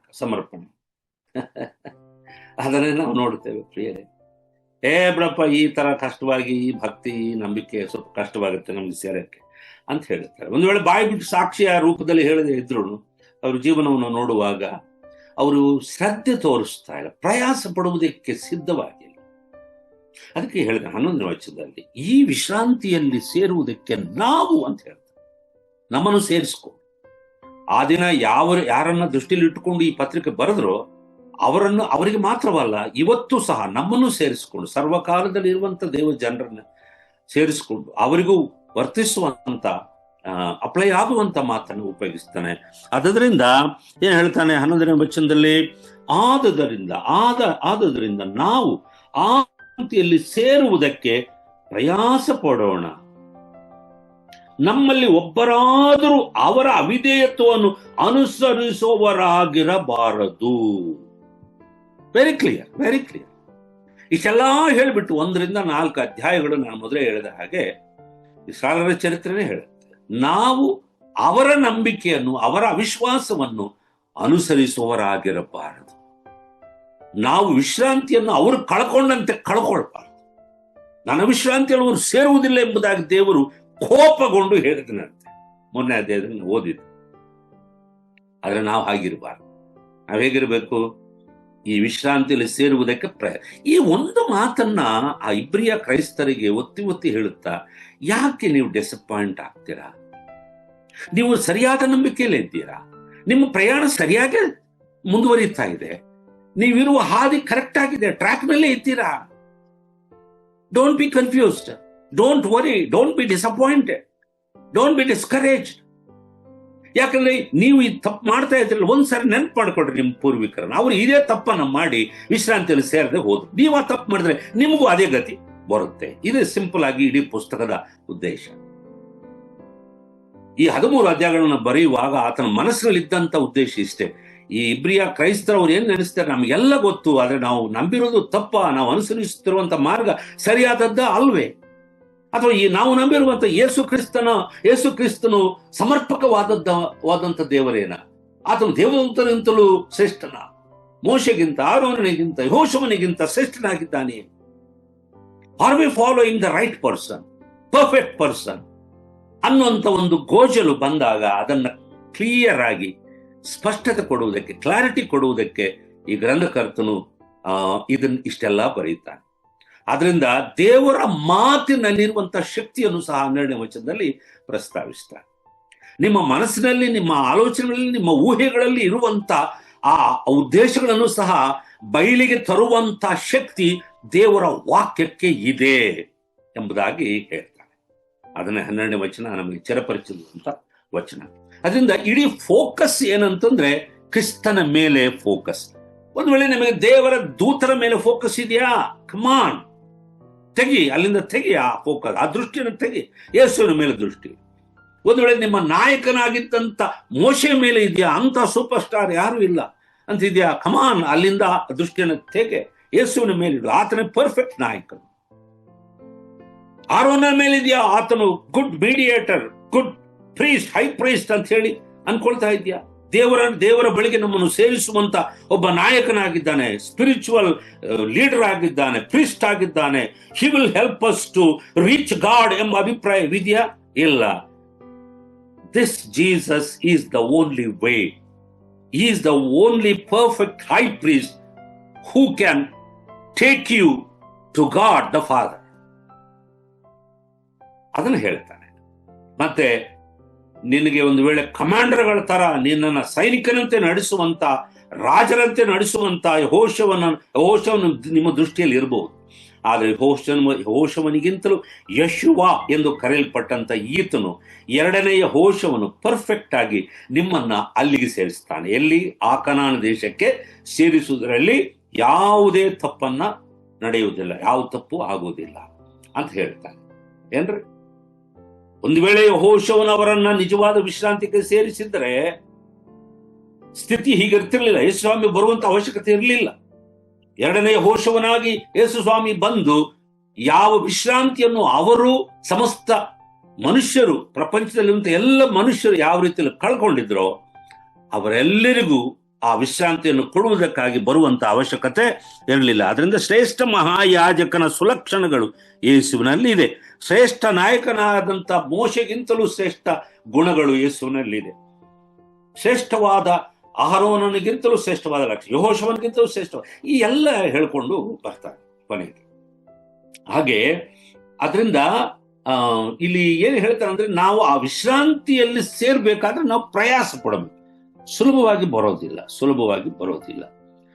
A: ಅದನ್ನೇ ನಾವು ನೋಡ್ತೇವೆ ಪ್ರಿಯರೇ. ಬಿಡಪ್ಪ, ಈ ತರ ಕಷ್ಟವಾಗಿ ಈ ಭಕ್ತಿ ನಂಬಿಕೆ ಸ್ವಲ್ಪ ಕಷ್ಟವಾಗುತ್ತೆ ನಮ್ಗೆ ಸೇರಕ್ಕೆ ಅಂತ ಹೇಳ್ತಾರೆ. ಒಂದು ವೇಳೆ ಬಾಯಿ ಬಿಟ್ಟು ಸಾಕ್ಷಿಯ ರೂಪದಲ್ಲಿ ಹೇಳದೇ ಇದ್ರು ಅವ್ರ ಜೀವನವನ್ನು ನೋಡುವಾಗ ಅವರು ಶ್ರದ್ಧೆ ತೋರಿಸ್ತಾ ಇಲ್ಲ, ಪ್ರಯಾಸ ಪಡುವುದಕ್ಕೆ ಸಿದ್ಧವಾಗಿಲ್ಲ. ಅದಕ್ಕೆ ಹೇಳಿದ 11ನೇ ವಚನದಲ್ಲಿ ಈ ವಿಶ್ರಾಂತಿಯಲ್ಲಿ ಸೇರುವುದಕ್ಕೆ ನಾವು ಅಂತ ಹೇಳ್ತಾರೆ, ನಮ್ಮನ್ನು ಸೇರಿಸ್ಕೊಂಡು. ಆ ದಿನ ಯಾರನ್ನ ದೃಷ್ಟಿಯಲ್ಲಿ ಇಟ್ಟುಕೊಂಡು ಈ ಪತ್ರಿಕೆ ಬರೆದ್ರೋ ಅವರಿಗೆ ಮಾತ್ರವಲ್ಲ, ಇವತ್ತು ಸಹ ನಮ್ಮನ್ನು ಸೇರಿಸಿಕೊಂಡು, ಸರ್ವಕಾಲದಲ್ಲಿ ಇರುವಂತ ದೇವ ಜನರನ್ನ ಸೇರಿಸಿಕೊಂಡು ಅವರಿಗೂ ವರ್ತಿಸುವಂತ, ಅಪ್ಲೈ ಆಗುವಂತ ಮಾತನ್ನು ಉಪಯೋಗಿಸ್ತಾನೆ. ಅದರಿಂದ ಏನ್ ಹೇಳ್ತಾನೆ 11ನೇ ವಚನದಲ್ಲಿ, ಆದದರಿಂದ ನಾವು ಆ ಶಾಂತಿಯಲ್ಲಿ ಸೇರುವುದಕ್ಕೆ ಪ್ರಯಾಸ ಪಡೋಣ. ನಮ್ಮಲ್ಲಿ ಒಬ್ಬರಾದರೂ ಅವರ ಅವಿಧೇಯತ್ವವನ್ನು ಅನುಸರಿಸುವವರಾಗಿರಬಾರದು. Very clear. ಇಷ್ಟೆಲ್ಲ ಹೇಳಿಬಿಟ್ಟು 1ರಿಂದ 4 ಅಧ್ಯಾಯಗಳು ನಾನು ಮೊದಲೇ ಹೇಳಿದ ಹಾಗೆ ಇಸ್ರಾಯೇಲರ ಚರಿತ್ರೆನೇ ಹೇಳುತ್ತೆ. ನಾವು ಅವರ ನಂಬಿಕೆಯನ್ನು, ಅವರ ಅವಿಶ್ವಾಸವನ್ನು ಅನುಸರಿಸುವವರಾಗಿರಬಾರದು. ನಾವು ವಿಶ್ರಾಂತಿಯನ್ನು ಅವರು ಕಳ್ಕೊಂಡಂತೆ ಕಳ್ಕೊಳ್ಬಾರದು. ನನ್ನ ವಿಶ್ರಾಂತಿಯಲ್ಲಿ ಅವರು ಸೇರುವುದಿಲ್ಲ ಎಂಬುದಾಗಿ ದೇವರು ಕೋಪಗೊಂಡು ಹೇಳಿದನಂತೆ. ಮೊನ್ನೆ ಅಧ್ಯಾಯದಲ್ಲಿ ಓದಿದ್ದು. ಆದ್ರೆ ನಾವು ಹಾಗಿರಬಾರದು. ನಾವು ಹೇಗಿರಬೇಕು? ಈ ವಿಶ್ರಾಂತಿಯಲ್ಲಿ ಸೇರುವುದಕ್ಕೆ ಈ ಒಂದು ಮಾತನ್ನ ಆ ಇಬ್ರಿಯ ಕ್ರೈಸ್ತರಿಗೆ ಒತ್ತಿ ಒತ್ತಿ ಹೇಳುತ್ತಾ, ಯಾಕೆ ನೀವು ಡಿಸಪಾಯಿಂಟ್ ಆಗ್ತೀರಾ? ನೀವು ಸರಿಯಾದ ನಂಬಿಕೆಯಲ್ಲೇ ಇದ್ದೀರಾ, ನಿಮ್ಮ ಪ್ರಯಾಣ ಸರಿಯಾಗಿ ಮುಂದುವರಿತಾ ಇದೆ, ನೀವಿರುವ ಹಾದಿ ಕರೆಕ್ಟ್ ಆಗಿದೆ, ಟ್ರ್ಯಾಕ್ ಮೇಲೆ ಇದ್ದೀರಾ. Don't be confused, don't worry, don't be disappointed, don't be discouraged. ಯಾಕಂದ್ರೆ ನೀವು ಈ ತಪ್ಪು ಮಾಡ್ತಾ ಇದ್ರಲ್ಲ, ಒಂದ್ಸರಿ ನೆನ್ಪು ಮಾಡ್ಕೊಡ್ರಿ ನಿಮ್ಮ ಪೂರ್ವಿಕರನ್ನ. ಅವ್ರು ಇದೇ ತಪ್ಪನ್ನ ಮಾಡಿ ವಿಶ್ರಾಂತಿಯಲ್ಲಿ ಸೇರದೆ ಹೋದ್ರು. ನೀವು ಆ ತಪ್ಪು ಮಾಡಿದ್ರೆ ನಿಮಗೂ ಅದೇ ಗತಿ ಬರುತ್ತೆ. ಇದು ಸಿಂಪಲ್ ಆಗಿ ಇಡೀ ಪುಸ್ತಕದ ಉದ್ದೇಶ. ಈ 13 ಅಧ್ಯಾಯಗಳನ್ನ ಬರೆಯುವಾಗ ಆತನ ಮನಸ್ಸಿನಲ್ಲಿದ್ದಂತ ಉದ್ದೇಶ ಇಷ್ಟೇ. ಈ ಇಬ್ರಿಯ ಕ್ರೈಸ್ತರವ್ರು ಏನ್ ನೆನೆಸ್ತಾರೆ ನಮಗೆಲ್ಲ ಗೊತ್ತು, ಆದ್ರೆ ನಾವು ನಂಬಿರೋದು ತಪ್ಪ, ನಾವು ಅನುಸರಿಸುತ್ತಿರುವಂತ ಮಾರ್ಗ ಸರಿಯಾದದ್ದ ಅಲ್ವೇ? ಅಥವಾ ಈ ನಾವು ನಂಬಿರುವಂತ ಯೇಸು ಕ್ರಿಸ್ತನು ಸಮರ್ಪಕವಾದಂತ ದೇವರೇನ? ಆತನು ದೇವದೂತರಿಗಿಂತಲೂ ಶ್ರೇಷ್ಠನ? ಮೋಶೆಗಿಂತ, ಆರೋನನಿಗಿಂತ, ಯೆಹೋಶುವನಿಗಿಂತ ಶ್ರೇಷ್ಠನಾಗಿದ್ದಾನೆ? Are we following the right person, perfect person ಅನ್ನುವಂತ ಒಂದು ಗೋಜಲು ಬಂದಾಗ ಅದನ್ನ ಕ್ಲಿಯರ್ ಆಗಿ ಸ್ಪಷ್ಟತೆ ಕೊಡುವುದಕ್ಕೆ, ಕ್ಲಾರಿಟಿ ಕೊಡುವುದಕ್ಕೆ ಈ ಗ್ರಂಥಕರ್ತನು ಇಷ್ಟೆಲ್ಲ ಬರೀತಾನೆ. ಆದ್ರಿಂದ ದೇವರ ಮಾತಿನಲ್ಲಿರುವಂತಹ ಶಕ್ತಿಯನ್ನು ಸಹ 12ನೇ ವಚನದಲ್ಲಿ ಪ್ರಸ್ತಾವಿಸ್ತಾರೆ. ನಿಮ್ಮ ಮನಸ್ಸಿನಲ್ಲಿ, ನಿಮ್ಮ ಆಲೋಚನೆಗಳಲ್ಲಿ, ನಿಮ್ಮ ಊಹೆಗಳಲ್ಲಿ ಇರುವಂತ ಆ ಉದ್ದೇಶಗಳನ್ನು ಸಹ ಬಯಲಿಗೆ ತರುವಂತ ಶಕ್ತಿ ದೇವರ ವಾಕ್ಯಕ್ಕೆ ಇದೆ ಎಂಬುದಾಗಿ ಹೇಳ್ತಾನೆ. ಅದನ್ನ 12ನೇ ವಚನ ನಮಗೆ ಚಿರಪರಿಚಿದಂತ ವಚನ. ಅದರಿಂದ ಇಡೀ ಫೋಕಸ್ ಏನಂತಂದ್ರೆ ಕ್ರಿಸ್ತನ ಮೇಲೆ ಫೋಕಸ್. ಒಂದು ವೇಳೆ ನಿಮಗೆ ದೇವರ ದೂತರ ಮೇಲೆ ಫೋಕಸ್ ಇದೆಯಾ, ಕಮಾನ್ ತೆಗಿ, ಅಲ್ಲಿಂದ ತೆಗಿ ಆ ಫೋಕಸ್, ಆ ದೃಷ್ಟಿಯನ್ನು ತೆಗಿ, ಯೇಸುವಿನ ಮೇಲೆ ದೃಷ್ಟಿ. ಒಂದು ವೇಳೆ ನಿಮ್ಮ ನಾಯಕನಾಗಿದ್ದಂತ ಮೋಶೆ ಮೇಲೆ ಇದೆಯಾ, ಅಂತ ಸೂಪರ್ ಸ್ಟಾರ್ ಯಾರು ಇಲ್ಲ ಅಂತಿದ್ಯಾ, ಕಮಾನ್ ಅಲ್ಲಿಂದ ದೃಷ್ಟಿಯನ್ನು ತೆಗೆ, ಯೇಸುವಿನ ಮೇಲಿಡು, ಆತನ ಪರ್ಫೆಕ್ಟ್ ನಾಯಕನು. ಆರೋನ ಮೇಲಿದ್ಯಾ, ಆತನು good mediator, good priest, high priest ಅಂತ ಹೇಳಿ ಅನ್ಕೊಳ್ತಾ ಇದೆಯಾ? ದೇವರ ಬಳಿಗೆ ನಮ್ಮನ್ನು ಸೇರಿಸುವಂತ ಒಬ್ಬ ನಾಯಕನಾಗಿದ್ದಾನೆ, ಸ್ಪಿರಿಚುವಲ್ ಲೀಡರ್ ಆಗಿದ್ದಾನೆ, ಪ್ರೀಸ್ಟ್ ಆಗಿದ್ದಾನೆ. He will help us to reach God ಎಂಬ ಅಭಿಪ್ರಾಯವಿದೆಯಾ? ಇಲ್ಲ. This Jesus is the only way. He is the only perfect high priest who can take you to God the Father. ಅದನ್ನು ಹೇಳ್ತಾನೆ. ಮತ್ತೆ ನಿನಗೆ ಒಂದು ವೇಳೆ ಕಮಾಂಡರ್ಗಳ ತರ ನಿನ್ನನ್ನು ಸೈನಿಕನಂತೆ ನಡೆಸುವಂತ, ರಾಜರಂತೆ ನಡೆಸುವಂತ ಯೆಹೋಶುವನು ನಿಮ್ಮ ದೃಷ್ಟಿಯಲ್ಲಿ ಇರಬಹುದು. ಆದರೆ ಯೆಹೋಶುವನಿಗಿಂತಲೂ ಯಶುವ ಎಂದು ಕರೆಯಲ್ಪಟ್ಟಂತ ಈತನು, 2ನೇ ಯೆಹೋಶುವನು ಪರ್ಫೆಕ್ಟ್ ಆಗಿ ನಿಮ್ಮನ್ನ ಅಲ್ಲಿಗೆ ಸೇರಿಸ್ತಾನೆ. ಎಲ್ಲಿ? ಆ ಕಾನಾನ್ ದೇಶಕ್ಕೆ ಸೇರಿಸುವುದರಲ್ಲಿ ಯಾವುದೇ ತಪ್ಪನ್ನ ನಡೆಯುವುದಿಲ್ಲ, ಯಾವ ತಪ್ಪು ಆಗುವುದಿಲ್ಲ ಅಂತ ಹೇಳ್ತಾನೆ. ಏನ್ರಿ? ಒಂದು ವೇಳೆ ಯೆಹೋಶುವನವರನ್ನ ನಿಜವಾದ ವಿಶ್ರಾಂತಿಗೆ ಸೇರಿಸಿದ್ರೆ ಸ್ಥಿತಿ ಹೀಗಿರ್ತಿರ್ಲಿಲ್ಲ. ಯೇಸು ಸ್ವಾಮಿ ಬರುವಂತ ಅವಶ್ಯಕತೆ ಇರಲಿಲ್ಲ. 2ನೇ ಯೆಹೋಶುವನಾಗಿ ಯೇಸು ಸ್ವಾಮಿ ಬಂದು ಯಾವ ವಿಶ್ರಾಂತಿಯನ್ನು ಅವರು ಸಮಸ್ತ ಮನುಷ್ಯರು, ಪ್ರಪಂಚದಲ್ಲಿರುವಂತ ಎಲ್ಲ ಮನುಷ್ಯರು ಯಾವ ರೀತಿಯಲ್ಲಿ ಕಳ್ಕೊಂಡಿದ್ರೋ ಅವರೆಲ್ಲರಿಗೂ ಆ ವಿಶ್ರಾಂತಿಯನ್ನು ಕೊಡುವುದಕ್ಕಾಗಿ ಬರುವಂತ ಅವಶ್ಯಕತೆ ಇರಲಿಲ್ಲ. ಅದರಿಂದ ಶ್ರೇಷ್ಠ ಮಹಾಯಾಜಕನ ಸುಲಕ್ಷಣಗಳು ಯೇಸುವಿನಲ್ಲಿ ಇದೆ. ಶ್ರೇಷ್ಠ ನಾಯಕನಾದಂತ ಮೋಶೆಗಿಂತಲೂ ಶ್ರೇಷ್ಠ ಗುಣಗಳು ಯೇಸುವಿನಲ್ಲಿದೆ. ಶ್ರೇಷ್ಠವಾದ ಆರೋನನಿಗಿಂತಲೂ ಶ್ರೇಷ್ಠವಾದ ಲಕ್ಷಣ, ಯೆಹೋಶುವನಿಗಿಂತಲೂ ಶ್ರೇಷ್ಠವಾದ, ಈ ಎಲ್ಲ ಹೇಳ್ಕೊಂಡು ಬರ್ತಾರೆ ಕೊನೆಗೆ. ಹಾಗೆ ಅದರಿಂದ ಇಲ್ಲಿ ಏನು ಹೇಳ್ತಾರೆ ಅಂದ್ರೆ, ನಾವು ಆ ವಿಶ್ರಾಂತಿಯಲ್ಲಿ ಸೇರ್ಬೇಕಾದ್ರೆ ನಾವು ಪ್ರಯಾಸ ಪಡಬೇಕು. ಸುಲಭವಾಗಿ ಬರೋದಿಲ್ಲ.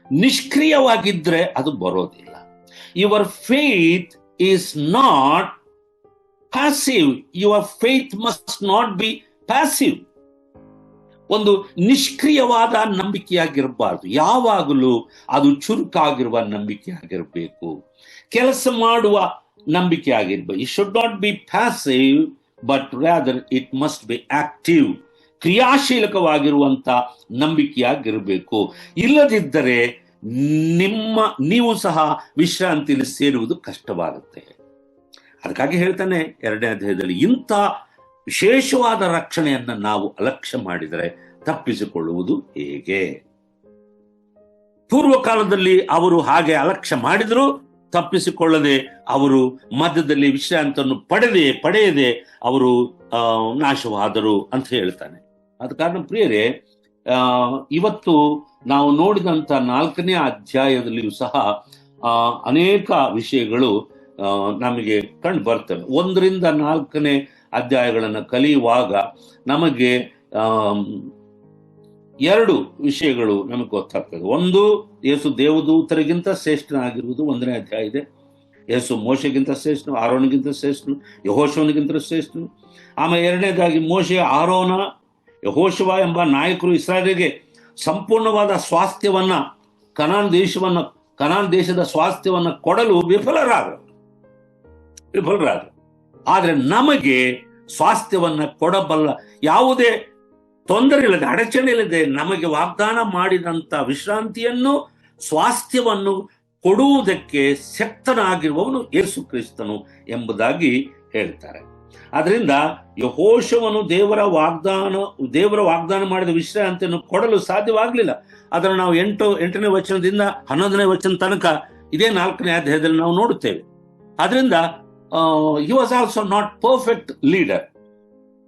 A: ನಿಷ್ಕ್ರಿಯವಾಗಿದ್ರೆ ಅದು ಬರೋದಿಲ್ಲ. Your faith is not passive. Your faith must not be passive. ಒಂದು ನಿಷ್ಕ್ರಿಯವಾದ ನಂಬಿಕೆಯಾಗಿರಬಾರ್ದು. ಯಾವಾಗಲೂ ಅದು ಚುರುಕಾಗಿರುವ ನಂಬಿಕೆಯಾಗಿರಬೇಕು, ಕೆಲಸ ಮಾಡುವ ನಂಬಿಕೆ ಆಗಿರ್ಬೇಕು. It should not be passive but rather it must be active. ಕ್ರಿಯಾಶೀಲಕವಾಗಿರುವಂತ ನಂಬಿಕೆಯಾಗಿರಬೇಕು. ಇಲ್ಲದಿದ್ದರೆ ನೀವು ಸಹ ವಿಶ್ರಾಂತಿಯಲ್ಲಿ ಸೇರುವುದು ಕಷ್ಟವಾಗುತ್ತೆ. ಅದಕ್ಕಾಗಿ ಹೇಳ್ತಾನೆ 2ನೇ ಅಧ್ಯಾಯದಲ್ಲಿ, ಇಂಥ ವಿಶೇಷವಾದ ರಕ್ಷಣೆಯನ್ನ ನಾವು ಅಲಕ್ಷ್ಯ ಮಾಡಿದರೆ ತಪ್ಪಿಸಿಕೊಳ್ಳುವುದು ಹೇಗೆ? ಪೂರ್ವ ಕಾಲದಲ್ಲಿ ಅವರು ಹಾಗೆ ಅಲಕ್ಷ್ಯ ಮಾಡಿದ್ರು, ತಪ್ಪಿಸಿಕೊಳ್ಳದೆ ಅವರು ಮಧ್ಯದಲ್ಲಿ ವಿಶ್ರಾಂತಿಯನ್ನು ಪಡೆಯದೆ ಅವರು ನಾಶವಾದರು ಅಂತ ಹೇಳ್ತಾನೆ. ಆದ ಕಾರಣ ಪ್ರಿಯರೇ, ಇವತ್ತು ನಾವು ನೋಡಿದಂತ 4ನೇ ಅಧ್ಯಾಯದಲ್ಲಿಯೂ ಸಹ ಅನೇಕ ವಿಷಯಗಳು ನಮಗೆ ಕಂಡು ಬರ್ತವೆ. 1ರಿಂದ 4ನೇ ಅಧ್ಯಾಯಗಳನ್ನು ಕಲಿಯುವಾಗ ನಮಗೆ 2 ವಿಷಯಗಳು ನಮಗೆ ಗೊತ್ತಾಗ್ತದೆ. ಒಂದು, ಯೇಸು ದೇವದೂತರಿಗಿಂತ ಶ್ರೇಷ್ಠನಾಗಿರುವುದು 1ನೇ ಅಧ್ಯಾಯ ಇದೆ. ಯೇಸು ಮೋಶೆಗಿಂತ ಶ್ರೇಷ್ಠನು, ಆರೋನಿಗಿಂತ ಶ್ರೇಷ್ಠನು, ಯೆಹೋಶುವನಿಗಿಂತ ಶ್ರೇಷ್ಠನು. ಆಮೇಲೆ 2ನೇದಾಗಿ ಮೋಶೆ, ಆರೋನ, ಯೆಹೋಶುವ ಎಂಬ ನಾಯಕರು ಇಸ್ರಾಯೇಲಿಗೆ ಸಂಪೂರ್ಣವಾದ ಸ್ವಾಸ್ಥ್ಯವನ್ನ, ಕನಾನ್ ದೇಶದ ಸ್ವಾಸ್ಥ್ಯವನ್ನ ಕೊಡಲು ವಿಫಲರಾದರು. ಆದ್ರೆ ನಮಗೆ ಸ್ವಾಸ್ಥ್ಯವನ್ನ ಕೊಡಬಲ್ಲ, ಯಾವುದೇ ತೊಂದರೆ ಇಲ್ಲದೆ, ಅಡಚಣೆ ಇಲ್ಲದೆ ನಮಗೆ ವಾಗ್ದಾನ ಮಾಡಿದಂತ ವಿಶ್ರಾಂತಿಯನ್ನು, ಸ್ವಾಸ್ಥ್ಯವನ್ನು ಕೊಡುವುದಕ್ಕೆ ಶಕ್ತನಾಗಿರುವವನು ಯೇಸು ಕ್ರಿಸ್ತನು ಎಂಬುದಾಗಿ ಹೇಳ್ತಾರೆ. ಅದರಿಂದ ಯೆಹೋಶುವನು ದೇವರ ವಾಗ್ದಾನ ಮಾಡಿದ ವಿಶ್ರಾಂತಿಯನ್ನು ಕೊಡಲು ಸಾಧ್ಯವಾಗಲಿಲ್ಲ. ಅದನ್ನು ನಾವು 8ನೇ ವಚನದಿಂದ 11ನೇ ವಚನ ತನಕ ಇದೇ 4ನೇ ಅಧ್ಯಾಯದಲ್ಲಿ ನಾವು ನೋಡುತ್ತೇವೆ. ಅದರಿಂದ he was also not perfect leader.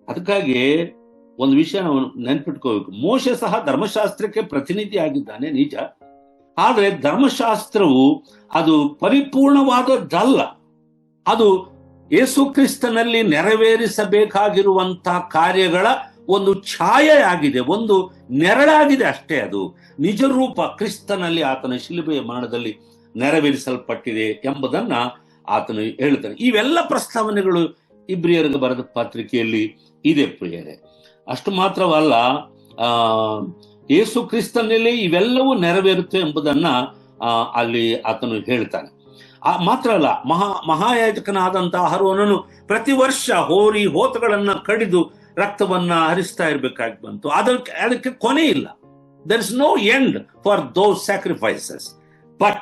A: ಅದಕ್ಕಾಗಿ ಒಂದು ವಿಷಯ ನಾವು ನೆನ್ಪಿಟ್ಕೋಬೇಕು. ಮೋಶೆ ಸಹ ಧರ್ಮಶಾಸ್ತ್ರಕ್ಕೆ ಪ್ರತಿನಿಧಿ ಆಗಿದ್ದಾನೆ, ನಿಜ. ಆದರೆ ಧರ್ಮಶಾಸ್ತ್ರವು ಅದು ಪರಿಪೂರ್ಣವಾದದ್ದಲ್ಲ. ಅದು ಯೇಸು ಕ್ರಿಸ್ತನಲ್ಲಿ ನೆರವೇರಿಸಬೇಕಾಗಿರುವಂತ ಕಾರ್ಯಗಳ ಒಂದು ಛಾಯೆಯಾಗಿದೆ, ಒಂದು ನೆರಳಾಗಿದೆ ಅಷ್ಟೇ. ಅದು ನಿಜ ರೂಪ ಕ್ರಿಸ್ತನಲ್ಲಿ ಆತನ ಶಿಲುಬೆಯ ಮರಣದಲ್ಲಿ ನೆರವೇರಿಸಲ್ಪಟ್ಟಿದೆ ಎಂಬುದನ್ನ ಆತನು ಹೇಳ್ತಾನೆ. ಇವೆಲ್ಲ ಪ್ರಸ್ತಾವನೆಗಳು ಇಬ್ರಿಯರಿಗೆ ಬರೆದ ಪತ್ರಿಕೆಯಲ್ಲಿ ಇದೆ ಪ್ರಿಯರೇ. ಅಷ್ಟು ಮಾತ್ರವಲ್ಲ, ಯೇಸು ಕ್ರಿಸ್ತನಲ್ಲಿ ಇವೆಲ್ಲವೂ ನೆರವೇರುತ್ತೆ ಎಂಬುದನ್ನ ಅಲ್ಲಿ ಆತನು ಹೇಳ್ತಾನೆ. ಮಾತ್ರ ಅಲ್ಲ, ಮಹಾಯಾಜಕನಾದಂತಹ ಆರೋನನು ಪ್ರತಿ ವರ್ಷ ಹೋತಗಳನ್ನ ಕಡಿದು ರಕ್ತವನ್ನ ಹರಿಸ್ತಾ ಇರ್ಬೇಕಾಗಿ ಬಂತು. ಅದಕ್ಕೆ ಕೊನೆ ಇಲ್ಲ. there is no end for those sacrifices. But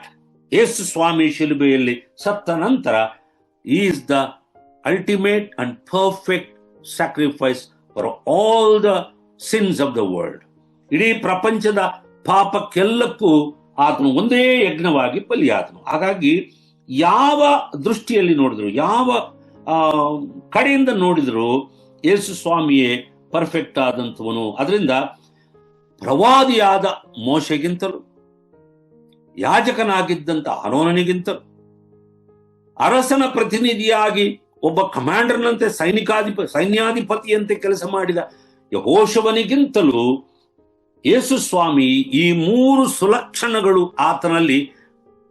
A: ಯೇಸು ಸ್ವಾಮಿ ಶಿಲುಬೆಯಲ್ಲಿ ಸತ್ತ ನಂತರ is the ultimate and perfect sacrifice for all the since of the world. ಇಡೀ ಪ್ರಪಂಚದ ಪಾಪಕ್ಕೆಲ್ಲಕ್ಕೂ ಆತನು ಒಂದೇ ಯಜ್ಞವಾಗಿ ಬಲಿಯಾದನು. ಹಾಗಾಗಿ ಯಾವ ದೃಷ್ಟಿಯಲ್ಲಿ ನೋಡಿದ್ರು, ಯಾವ ಕಡೆಯಿಂದ ನೋಡಿದ್ರು ಯೇಸು ಸ್ವಾಮಿಯೇ ಪರ್ಫೆಕ್ಟ್ ಆದಂಥವನು. ಅದರಿಂದ ಪ್ರವಾದಿಯಾದ ಮೋಶೆಗಿಂತಲೂ, ಯಾಜಕನಾಗಿದ್ದಂತ ಆರೋನನಿಗಿಂತಲೂ, ಅರಸನ ಪ್ರತಿನಿಧಿಯಾಗಿ ಒಬ್ಬ ಕಮಾಂಡರ್ನಂತೆ ಸೈನ್ಯಾಧಿಪತಿಯಂತೆ ಕೆಲಸ ಮಾಡಿದ ಯೆಹೋಶುವನಿಗಿಂತಲೂ ಯೇಸು ಸ್ವಾಮಿ ಈ 3 ಸುಲಕ್ಷಣಗಳು ಆತನಲ್ಲಿ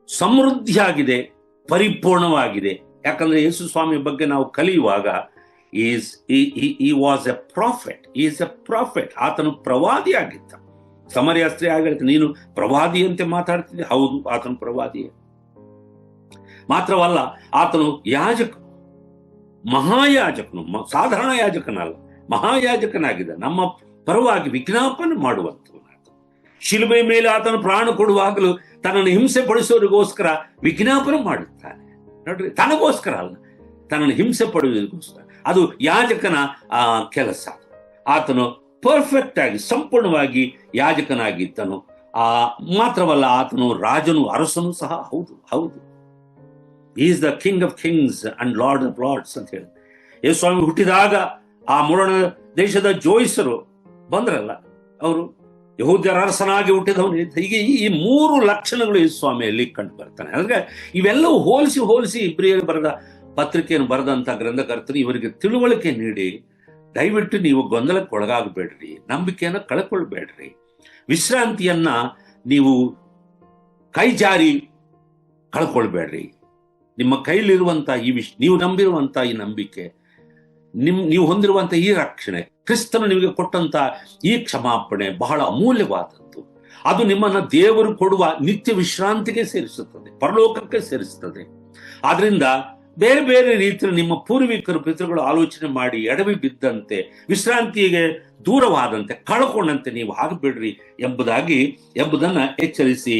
A: ಸಮೃದ್ಧಿಯಾಗಿದೆ, ಪರಿಪೂರ್ಣವಾಗಿದೆ. ಯಾಕಂದ್ರೆ ಯೇಸು ಸ್ವಾಮಿ ಬಗ್ಗೆ ನಾವು ಕಲಿಯುವಾಗ he was a prophet. He is a prophet. ಆತನು ಪ್ರವಾದಿಯಾಗಿದ್ದ. ಸಮರಿಯ ಸ್ತ್ರೀ ಆಗಿರುತ್ತೆ, ನೀನು ಪ್ರವಾದಿಯಂತೆ ಮಾತಾಡ್ತಿದ್ದೆ. ಹೌದು, ಆತನು ಪ್ರವಾದಿಯೇ. ಮಾತ್ರವಲ್ಲ, ಆತನು ಮಹಾಯಾಜಕನು, ಸಾಧಾರಣ ಯಾಜಕನಲ್ಲ, ಮಹಾಯಾಜಕನಾಗಿದ್ದ. ನಮ್ಮ ಪರವಾಗಿ ವಿಜ್ಞಾಪನೆ ಮಾಡುವಂಥವನು. ಶಿಲುಬೆ ಮೇಲೆ ಆತನು ಪ್ರಾಣ ಕೊಡುವಾಗಲೂ ತನ್ನನ್ನು ಹಿಂಸೆ ಪಡಿಸೋರಿಗೋಸ್ಕರ ವಿಜ್ಞಾಪನೆ ಮಾಡುತ್ತಾನೆ. ನೋಡ್ರಿ, ತನಗೋಸ್ಕರ ಅಲ್ಲ, ತನ್ನನ್ನು ಹಿಂಸೆ ಪಡುವುದಕ್ಕೋಸ್ಕರ. ಅದು ಯಾಜಕನ ಕೆಲಸ. ಆತನು ಪರ್ಫೆಕ್ಟ್ ಆಗಿ, ಸಂಪೂರ್ಣವಾಗಿ ಯಾಜಕನಾಗಿದ್ದನು. ಮಾತ್ರವಲ್ಲ, ಆತನು ರಾಜನು, ಅರಸನು ಸಹ ಹೌದು. Is the king of kings and Lord of lords ಅಂತ ಹೇಳಿ. ಯೇಸು ಸ್ವಾಮಿ ಹುಟ್ಟಿದಾಗ ಆ ಮೂರಣ ದೇಶದ ಜೋಯಿಸರು ಬಂದ್ರಲ್ಲ, ಅವರು ಯಹೂದ್ಯರ ಅರಸನಾಗಿ ಹುಟ್ಟಿದವನು. ಹೀಗೆ ಈ 3 ಲಕ್ಷಣಗಳು ಯೇಸು ಸ್ವಾಮಿಯಲ್ಲಿ ಕಂಡು ಬರ್ತಾನೆ. ಅಂದ್ರೆ ಇವೆಲ್ಲವೂ ಹೋಲಿಸಿ ಇಬ್ರಿಯರು ಬರೆದ ಪತ್ರಿಕೆಯನ್ನು ಬರೆದಂತ ಗ್ರಂಥಕರ್ತರು ಇವರಿಗೆ ತಿಳುವಳಿಕೆ ನೀಡಿ, ದಯವಿಟ್ಟು ನೀವು ಗೊಂದಲಕ್ಕೆ ಒಳಗಾಗಬೇಡ್ರಿ, ನಂಬಿಕೆಯನ್ನು ಕಳ್ಕೊಳ್ಬೇಡ್ರಿ, ವಿಶ್ರಾಂತಿಯನ್ನ ನೀವು ಕೈ ಜಾರಿ ಕಳ್ಕೊಳ್ಬೇಡ್ರಿ. ನಿಮ್ಮ ಕೈಲಿರುವಂತ ನೀವು ನಂಬಿರುವಂತ ಈ ನಂಬಿಕೆ, ನೀವು ಹೊಂದಿರುವಂತ ಈ ರಕ್ಷಣೆ, ಕ್ರಿಸ್ತನು ನಿಮಗೆ ಕೊಟ್ಟಂತ ಈ ಕ್ಷಮಾಪಣೆ ಬಹಳ ಅಮೂಲ್ಯವಾದದ್ದು. ಅದು ನಿಮ್ಮನ್ನ ದೇವರು ಕೊಡುವ ನಿತ್ಯ ವಿಶ್ರಾಂತಿಗೆ ಸೇರಿಸುತ್ತದೆ, ಪರಲೋಕಕ್ಕೆ ಸೇರಿಸುತ್ತದೆ. ಆದ್ರಿಂದ ಬೇರೆ ಬೇರೆ ರೀತಿಯಲ್ಲಿ ನಿಮ್ಮ ಪೂರ್ವಿಕರು ಪಿತೃಗಳು ಆಲೋಚನೆ ಮಾಡಿ ಎಡವಿ ಬಿದ್ದಂತೆ, ವಿಶ್ರಾಂತಿಗೆ ದೂರವಾದಂತೆ, ಕಳ್ಕೊಂಡಂತೆ ನೀವು ಆಗಬೇಡ್ರಿ ಎಂಬುದನ್ನ ಎಚ್ಚರಿಸಿ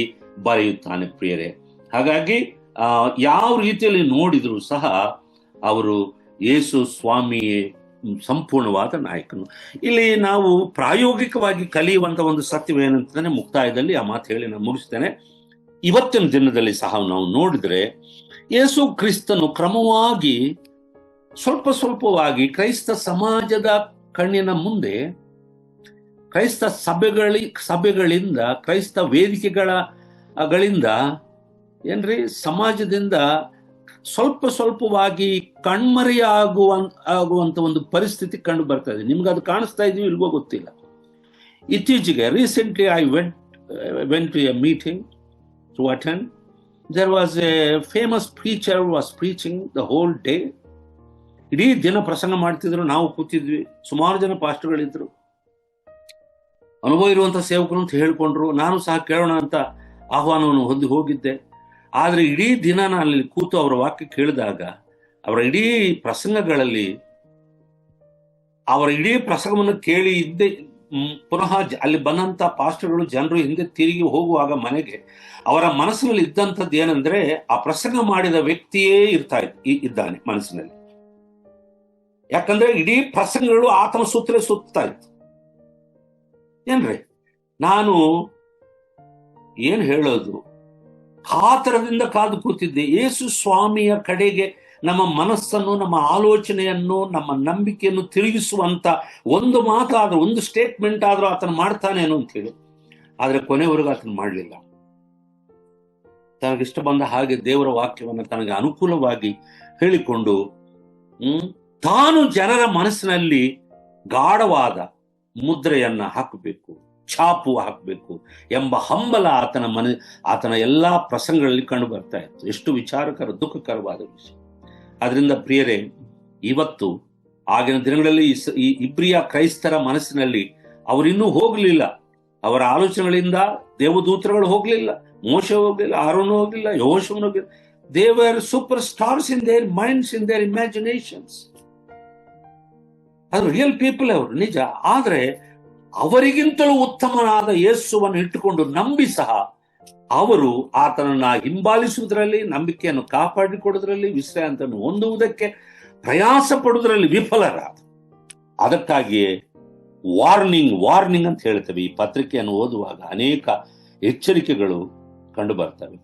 A: ಬರೆಯುತ್ತಾನೆ ಪ್ರಿಯರೇ. ಹಾಗಾಗಿ ಯಾವ ರೀತಿಯಲ್ಲಿ ನೋಡಿದ್ರು ಸಹ ಅವರು ಯೇಸು ಸ್ವಾಮಿಯೇ ಸಂಪೂರ್ಣವಾದ ನಾಯಕನು. ಇಲ್ಲಿ ನಾವು ಪ್ರಾಯೋಗಿಕವಾಗಿ ಕಲಿಯುವಂತ ಒಂದು ಸತ್ಯವೇನಂತಾನೆ ಮುಕ್ತಾಯದಲ್ಲಿ ಆ ಮಾತು ಹೇಳಿ ನಾನು ಮುಗಿಸ್ತೇನೆ. ಇವತ್ತಿನ ದಿನದಲ್ಲಿ ಸಹ ನಾವು ನೋಡಿದ್ರೆ ಯೇಸು ಕ್ರಿಸ್ತನು ಕ್ರಮವಾಗಿ ಸ್ವಲ್ಪ ಸ್ವಲ್ಪವಾಗಿ ಕ್ರೈಸ್ತ ಸಮಾಜದ ಕಣ್ಣಿನ ಮುಂದೆ, ಕ್ರೈಸ್ತ ಸಭೆಗಳಿಂದ, ಕ್ರೈಸ್ತ ವೇದಿಕೆಗಳಿಂದ ಏನ್ರಿ ಸಮಾಜದಿಂದ ಸ್ವಲ್ಪ ಸ್ವಲ್ಪವಾಗಿ ಆಗುವಂತ ಒಂದು ಪರಿಸ್ಥಿತಿ ಕಂಡು ಬರ್ತಾ ಇದೆ. ನಿಮ್ಗೆ ಅದು ಕಾಣಿಸ್ತಾ ಇದೀವಿ ಇಲ್ವೋ ಗೊತ್ತಿಲ್ಲ. ಇತ್ತೀಚೆಗೆ recently I went to a meeting to attend. There was a famous preacher was preaching the whole day. ಇಡೀ ದಿನ ಪ್ರಸಂಗ ಮಾಡ್ತಿದ್ರು, ನಾವು ಕೂತಿದ್ವಿ, ಸುಮಾರು ಜನ ಪಾಸ್ಟರ್ಗಳಿದ್ರು, ಅನುಭವ ಇರುವಂತಹ ಸೇವಕರು ಅಂತ ಹೇಳ್ಕೊಂಡ್ರು. ನಾನು ಸಹ ಕೇಳೋಣ ಅಂತ ಆಹ್ವಾನವನ್ನು ಹೊಂದಿ ಹೋಗಿದ್ದೆ. ಆದ್ರೆ ಇಡೀ ದಿನ ನಾನು ಅಲ್ಲಿ ಕೂತು ಅವರ ವಾಕ್ಯ ಕೇಳಿದಾಗ ಅವರ ಇಡೀ ಪ್ರಸಂಗವನ್ನು ಕೇಳಿ ಇದ್ದೆ. ಪುನಃ ಅಲ್ಲಿ ಬಂದಂತ ಪಾಸ್ಟರ್ಗಳು ಜನರು ಹಿಂದೆ ತಿರುಗಿ ಹೋಗುವಾಗ ಮನೆಗೆ ಅವರ ಮನಸ್ಸಿನಲ್ಲಿ ಇದ್ದಂಥದ್ದು ಏನಂದ್ರೆ ಆ ಪ್ರಸಂಗ ಮಾಡಿದ ವ್ಯಕ್ತಿಯೇ ಇದ್ದಾನೆ ಮನಸ್ಸಿನಲ್ಲಿ. ಯಾಕಂದ್ರೆ ಇಡೀ ಪ್ರಸಂಗಗಳು ಆತನ ಸುತ್ತಲೇ ಸುತ್ತಾ ಇತ್ತು. ಏನ್ರಿ ನಾನು ಏನ್ ಹೇಳೋದು, ಕಾತರದಿಂದ ಕಾದು ಕೂತಿದ್ದೆ. ಯೇಸು ಸ್ವಾಮಿಯ ಕಡೆಗೆ ನಮ್ಮ ಮನಸ್ಸನ್ನು, ನಮ್ಮ ಆಲೋಚನೆಯನ್ನು, ನಮ್ಮ ನಂಬಿಕೆಯನ್ನು ತಿರುಗಿಸುವಂತ ಒಂದು ಮಾತಾದ್ರೂ, ಒಂದು ಸ್ಟೇಟ್ಮೆಂಟ್ ಆದ್ರೂ ಆತನು ಮಾಡ್ತಾನೇನೋ ಅಂತ ಹೇಳಿ. ಆದ್ರೆ ಕೊನೆವರೆಗೂ ಆತನು ಮಾಡಲಿಲ್ಲ. ತನಗಿಷ್ಟ ಬಂದ ಹಾಗೆ ದೇವರ ವಾಕ್ಯವನ್ನು ತನಗೆ ಅನುಕೂಲವಾಗಿ ಹೇಳಿಕೊಂಡು ತಾನು ಜನರ ಮನಸ್ಸಿನಲ್ಲಿ ಗಾಢವಾದ ಮುದ್ರೆಯನ್ನ ಹಾಕಬೇಕು, ಛಾಪು ಹಾಕಬೇಕು ಎಂಬ ಹಂಬಲ ಆತನ ಎಲ್ಲಾ ಪ್ರಸಂಗಗಳಲ್ಲಿ ಕಂಡು ಬರ್ತಾ ಇತ್ತು. ಎಷ್ಟು ವಿಚಾರಕರ, ದುಃಖಕರವಾದ ವಿಷಯ. ಅದರಿಂದ ಪ್ರಿಯರೇ, ಇವತ್ತು ಆಗಿನ ದಿನಗಳಲ್ಲಿ ಈ ಇಬ್ರಿಯ ಕ್ರೈಸ್ತರ ಮನಸ್ಸಿನಲ್ಲಿ ಅವರಿನ್ನೂ ಹೋಗಲಿಲ್ಲ. ಅವರ ಆಲೋಚನೆಗಳಿಂದ ದೇವದೂತರುಗಳು ಹೋಗ್ಲಿಲ್ಲ, ಮೋಶೆ ಹೋಗ್ಲಿಲ್ಲ, ಆರೋನು ಹೋಗ್ಲಿಲ್ಲ, ಯೆಹೋಶುವನು ಹೋಗ್ಲಿಲ್ಲ. They were super stars in their minds, in their imaginations. ಅದು ರಿಯಲ್ ಪೀಪಲ್ ಅವರು, ನಿಜ. ಆದ್ರೆ ಅವರಿಗಿಂತಲೂ ಉತ್ತಮನಾದ ಯೇಸುವನ್ನು ಇಟ್ಟುಕೊಂಡು ನಂಬಿ ಸಹ ಅವರು ಆತನನ್ನ ಹಿಂಬಾಲಿಸುವುದರಲ್ಲಿ, ನಂಬಿಕೆಯನ್ನು ಕಾಪಾಡಿಕೊಡುವುದರಲ್ಲಿ, ವಿಶ್ರಾಂತಿಯನ್ನು ಹೊಂದುವುದಕ್ಕೆ ಪ್ರಯಾಸ ಪಡುವುದರಲ್ಲಿ ವಿಫಲರಾದ. ಅದಕ್ಕಾಗಿಯೇ ವಾರ್ನಿಂಗ್ ಅಂತ ಹೇಳ್ತೇವೆ. ಈ ಪತ್ರಿಕೆಯನ್ನು ಓದುವಾಗ ಅನೇಕ ಎಚ್ಚರಿಕೆಗಳು ಕಂಡು ಬರ್ತವೆ.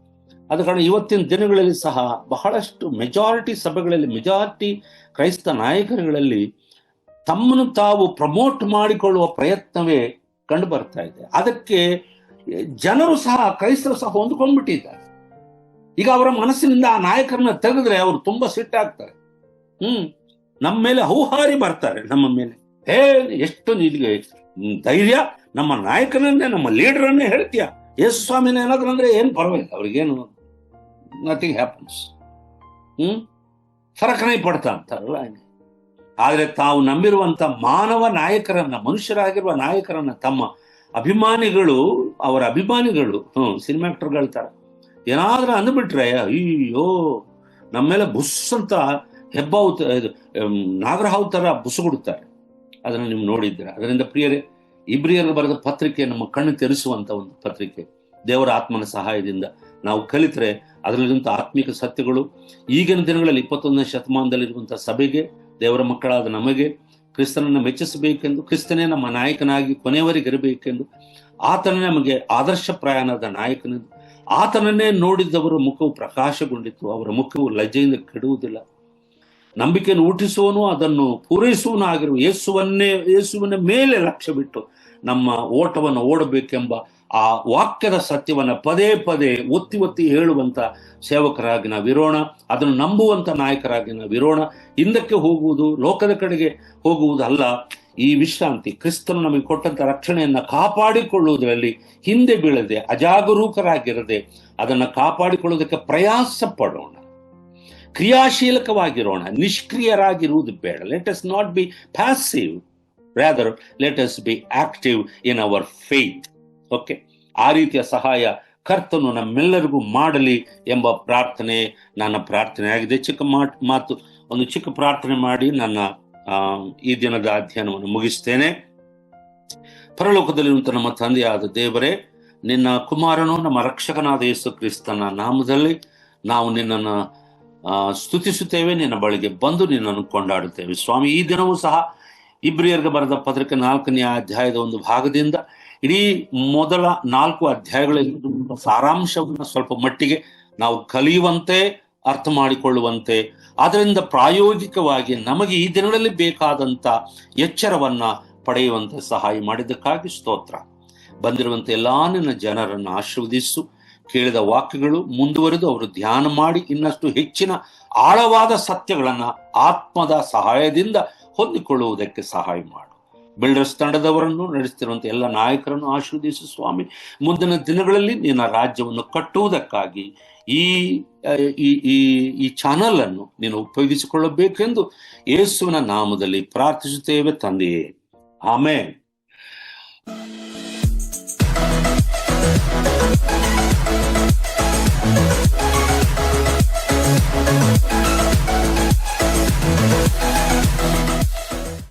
A: ಆದ ಕಾರಣ ಇವತ್ತಿನ ದಿನಗಳಲ್ಲಿ ಸಹ ಬಹಳಷ್ಟು ಮೆಜಾರಿಟಿ ಸಭೆಗಳಲ್ಲಿ, ಮೆಜಾರಿಟಿ ಕ್ರೈಸ್ತ ನಾಯಕರುಗಳಲ್ಲಿ ತಮ್ಮನ್ನು ತಾವು ಪ್ರಮೋಟ್ ಮಾಡಿಕೊಳ್ಳುವ ಪ್ರಯತ್ನವೇ ಕಂಡು ಬರ್ತಾ ಇದೆ. ಅದಕ್ಕೆ ಜನರು ಸಹ, ಕ್ರೈಸ್ತರು ಸಹ ಹೊಂದ್ಕೊಂಡ್ಬಿಟ್ಟಿದ್ದಾರೆ. ಈಗ ಅವರ ಮನಸ್ಸಿನಿಂದ ಆ ನಾಯಕರನ್ನ ತೆಗೆದ್ರೆ ಅವರು ತುಂಬಾ ಸಿಟ್ಟಾಗ್ತಾರೆ. ನಮ್ಮ ಮೇಲೆ ಹೌಹಾರಿ ಬರ್ತಾರೆ. ನಮ್ಮ ಮೇಲೆ ಎಷ್ಟು ನಿನಗೆ ಧೈರ್ಯ, ನಮ್ಮ ನಾಯಕನನ್ನೇ, ನಮ್ಮ ಲೀಡರನ್ನೇ ಹೇಳ್ತೀಯ, ಯೇಸು ಸ್ವಾಮಿನ ಏನಾದ್ರು ಅಂದ್ರೆ ಏನ್ ಪರವಾಗಿಲ್ಲ, ಅವ್ರಿಗೇನು ನಥಿಂಗ್ ಹ್ಯಾಪನ್ಸ್, ಫರಕನೇ ಪಡ್ತಾ ಅಂತಾರಲ್ಲ. ಆದ್ರೆ ತಾವು ನಂಬಿರುವಂತ ಮಾನವ ನಾಯಕರನ್ನ, ಮನುಷ್ಯರಾಗಿರುವ ನಾಯಕರನ್ನ ತಮ್ಮ ಅಭಿಮಾನಿಗಳು, ಅವರ ಅಭಿಮಾನಿಗಳು ಸಿನಿಮಾ ಆಕ್ಟರ್ಗಳ ತರ ಏನಾದ್ರೂ ಅಂದ್ಬಿಟ್ರೆ ಅಯ್ಯೋ ನಮ್ಮ ಮೇಲೆ ಬುಸ್ ಅಂತ ನಾಗರಹಾವು ತರ ಬುಸುಗುಡುತ್ತಾರೆ. ಅದನ್ನು ನೀವು ನೋಡಿದ್ದೀರ. ಅದರಿಂದ ಪ್ರಿಯರೇ, ಇಬ್ರಿಯರು ಬರೆದ ಪತ್ರಿಕೆ ನಮ್ಮ ಕಣ್ಣು ತೆರೆಸುವಂತ ಒಂದು ಪತ್ರಿಕೆ. ದೇವರ ಆತ್ಮನ ಸಹಾಯದಿಂದ ನಾವು ಕಲಿತರೆ ಅದರಲ್ಲಿರುವಂಥ ಆತ್ಮಿಕ ಸತ್ಯಗಳು ಈಗಿನ ದಿನಗಳಲ್ಲಿ 21ನೇ ಶತಮಾನದಲ್ಲಿರುವಂತಹ ಸಭೆಗೆ, ದೇವರ ಮಕ್ಕಳಾದ ನಮಗೆ ಕ್ರಿಸ್ತನನ್ನು ಮೆಚ್ಚಿಸಬೇಕೆಂದು, ಕ್ರಿಸ್ತನೇ ನಮ್ಮ ನಾಯಕನಾಗಿ ಕೊನೆಯವರೆಗಿರಬೇಕೆಂದು, ಆತನೇ ನಮಗೆ ಆದರ್ಶಪ್ರಾಯನಾದ ನಾಯಕನೆಂದು, ಆತನನ್ನೇ ನೋಡಿದವರ ಮುಖವು ಪ್ರಕಾಶಗೊಂಡಿತ್ತು. ಅವರ ಮುಖವು ಲಜ್ಜೆಯಿಂದ ಕೆಡುವುದಿಲ್ಲ. ನಂಬಿಕೆಯನ್ನು ಹುಟ್ಟಿಸುವನು, ಅದನ್ನು ಪೂರೈಸುವನು ಆಗಿರುವ ಯೇಸುವನ್ನ ಮೇಲೆ ಲಕ್ಷ್ಯ ಬಿಟ್ಟು ನಮ್ಮ ಓಟವನ್ನು ಓಡಬೇಕೆಂಬ ಆ ವಾಕ್ಯದ ಸತ್ಯವನ್ನ ಪದೇ ಪದೇ ಒತ್ತಿ ಹೇಳುವಂತ ಸೇವಕರಾಗಿ ನಾವಿರೋಣ. ಅದನ್ನು ನಂಬುವಂತ ನಾಯಕರಾಗಿ ನಾವಿರೋಣ. ಹಿಂದಕ್ಕೆ ಹೋಗುವುದು, ಲೋಕದ ಕಡೆಗೆ ಹೋಗುವುದು ಅಲ್ಲ. ಈ ವಿಶ್ರಾಂತಿ, ಕ್ರಿಸ್ತನು ನಮಗೆ ಕೊಟ್ಟಂತ ರಕ್ಷಣೆಯನ್ನ ಕಾಪಾಡಿಕೊಳ್ಳುವುದರಲ್ಲಿ ಹಿಂದೆ ಬೀಳದೆ, ಅಜಾಗರೂಕರಾಗಿರದೆ ಅದನ್ನು ಕಾಪಾಡಿಕೊಳ್ಳುವುದಕ್ಕೆ ಪ್ರಯಾಸ ಪಡೋಣ. ಕ್ರಿಯಾಶೀಲಕವಾಗಿರೋಣ, ನಿಷ್ಕ್ರಿಯರಾಗಿರುವುದು ಬೇಡ. Let us not be passive, rather let us be active in our faith. Okay, ಆ ರೀತಿಯ ಸಹಾಯ ಕರ್ತನು ನಮ್ಮೆಲ್ಲರಿಗೂ ಮಾಡಲಿ ಎಂಬ ಪ್ರಾರ್ಥನೆ ನನ್ನ ಪ್ರಾರ್ಥನೆ ಆಗಿದೆ. ಒಂದು ಚಿಕ್ಕ ಪ್ರಾರ್ಥನೆ ಮಾಡಿ ನನ್ನ ಈ ದಿನದ ಅಧ್ಯಯನವನ್ನು ಮುಗಿಸ್ತೇನೆ. ಪರಲೋಕದಲ್ಲಿರುವಂತ ನಮ್ಮ ತಂದೆಯಾದ ದೇವರೇ, ನಿನ್ನ ಕುಮಾರನು ನಮ್ಮ ರಕ್ಷಕನಾದ ಯೇಸು ಕ್ರಿಸ್ತನ ನಾಮದಲ್ಲಿ ನಾವು ನಿನ್ನನ್ನು ಸ್ತುತಿಸುತ್ತೇವೆ, ನಿನ್ನ ಬಳಿಗೆ ಬಂದು ನಿನ್ನನ್ನು ಕೊಂಡಾಡುತ್ತೇವೆ. ಸ್ವಾಮಿ, ಈ ದಿನವೂ ಸಹ ಇಬ್ರಿಯರಿಗೆ ಬರೆದ ಪತ್ರಿಕೆ 4ನೇ ಅಧ್ಯಾಯದ ಒಂದು ಭಾಗದಿಂದ ಇಡೀ ಮೊದಲ 4 ಅಧ್ಯಾಯಗಳಲ್ಲಿ ಸಾರಾಂಶವನ್ನು ಸ್ವಲ್ಪ ಮಟ್ಟಿಗೆ ನಾವು ಕಲಿಯುವಂತೆ, ಅರ್ಥ ಮಾಡಿಕೊಳ್ಳುವಂತೆ, ಅದರಿಂದ ಪ್ರಾಯೋಗಿಕವಾಗಿ ನಮಗೆ ಈ ದಿನಗಳಲ್ಲಿ ಬೇಕಾದಂಥ ಎಚ್ಚರವನ್ನ ಪಡೆಯುವಂತೆ ಸಹಾಯ ಮಾಡಿದ್ದಕ್ಕಾಗಿ ಸ್ತೋತ್ರ. ಬಂದಿರುವಂತೆ ಎಲ್ಲಾ ನಿನ್ನ ಜನರನ್ನು ಆಶೀರ್ವದಿಸು. ಕೇಳಿದ ವಾಕ್ಯಗಳು ಮುಂದುವರೆದು ಅವರು ಧ್ಯಾನ ಮಾಡಿ ಇನ್ನಷ್ಟು ಹೆಚ್ಚಿನ ಆಳವಾದ ಸತ್ಯಗಳನ್ನ ಆತ್ಮದ ಸಹಾಯದಿಂದ ಹೊಂದಿಕೊಳ್ಳುವುದಕ್ಕೆ ಸಹಾಯ ಮಾಡು. ಬಿಲ್ಡರ್ಸ್ ತಂಡದವರನ್ನು ನಡೆಸ್ತಿರುವಂತೆ ಎಲ್ಲ ನಾಯಕರನ್ನು ಆಶೀರ್ವದಿಸು ಸ್ವಾಮಿ. ಮುಂದಿನ ದಿನಗಳಲ್ಲಿ ನಿನ್ನ ರಾಜ್ಯವನ್ನು ಕಟ್ಟುವುದಕ್ಕಾಗಿ ಈ ಚಾನಲ್ ಅನ್ನು ನೀನು ಉಪಯೋಗಿಸಿಕೊಳ್ಳಬೇಕೆಂದು ಯೇಸುವಿನ ನಾಮದಲ್ಲಿ ಪ್ರಾರ್ಥಿಸುತ್ತೇವೆ ತಂದೆಯೇ, ಆಮೆನ್.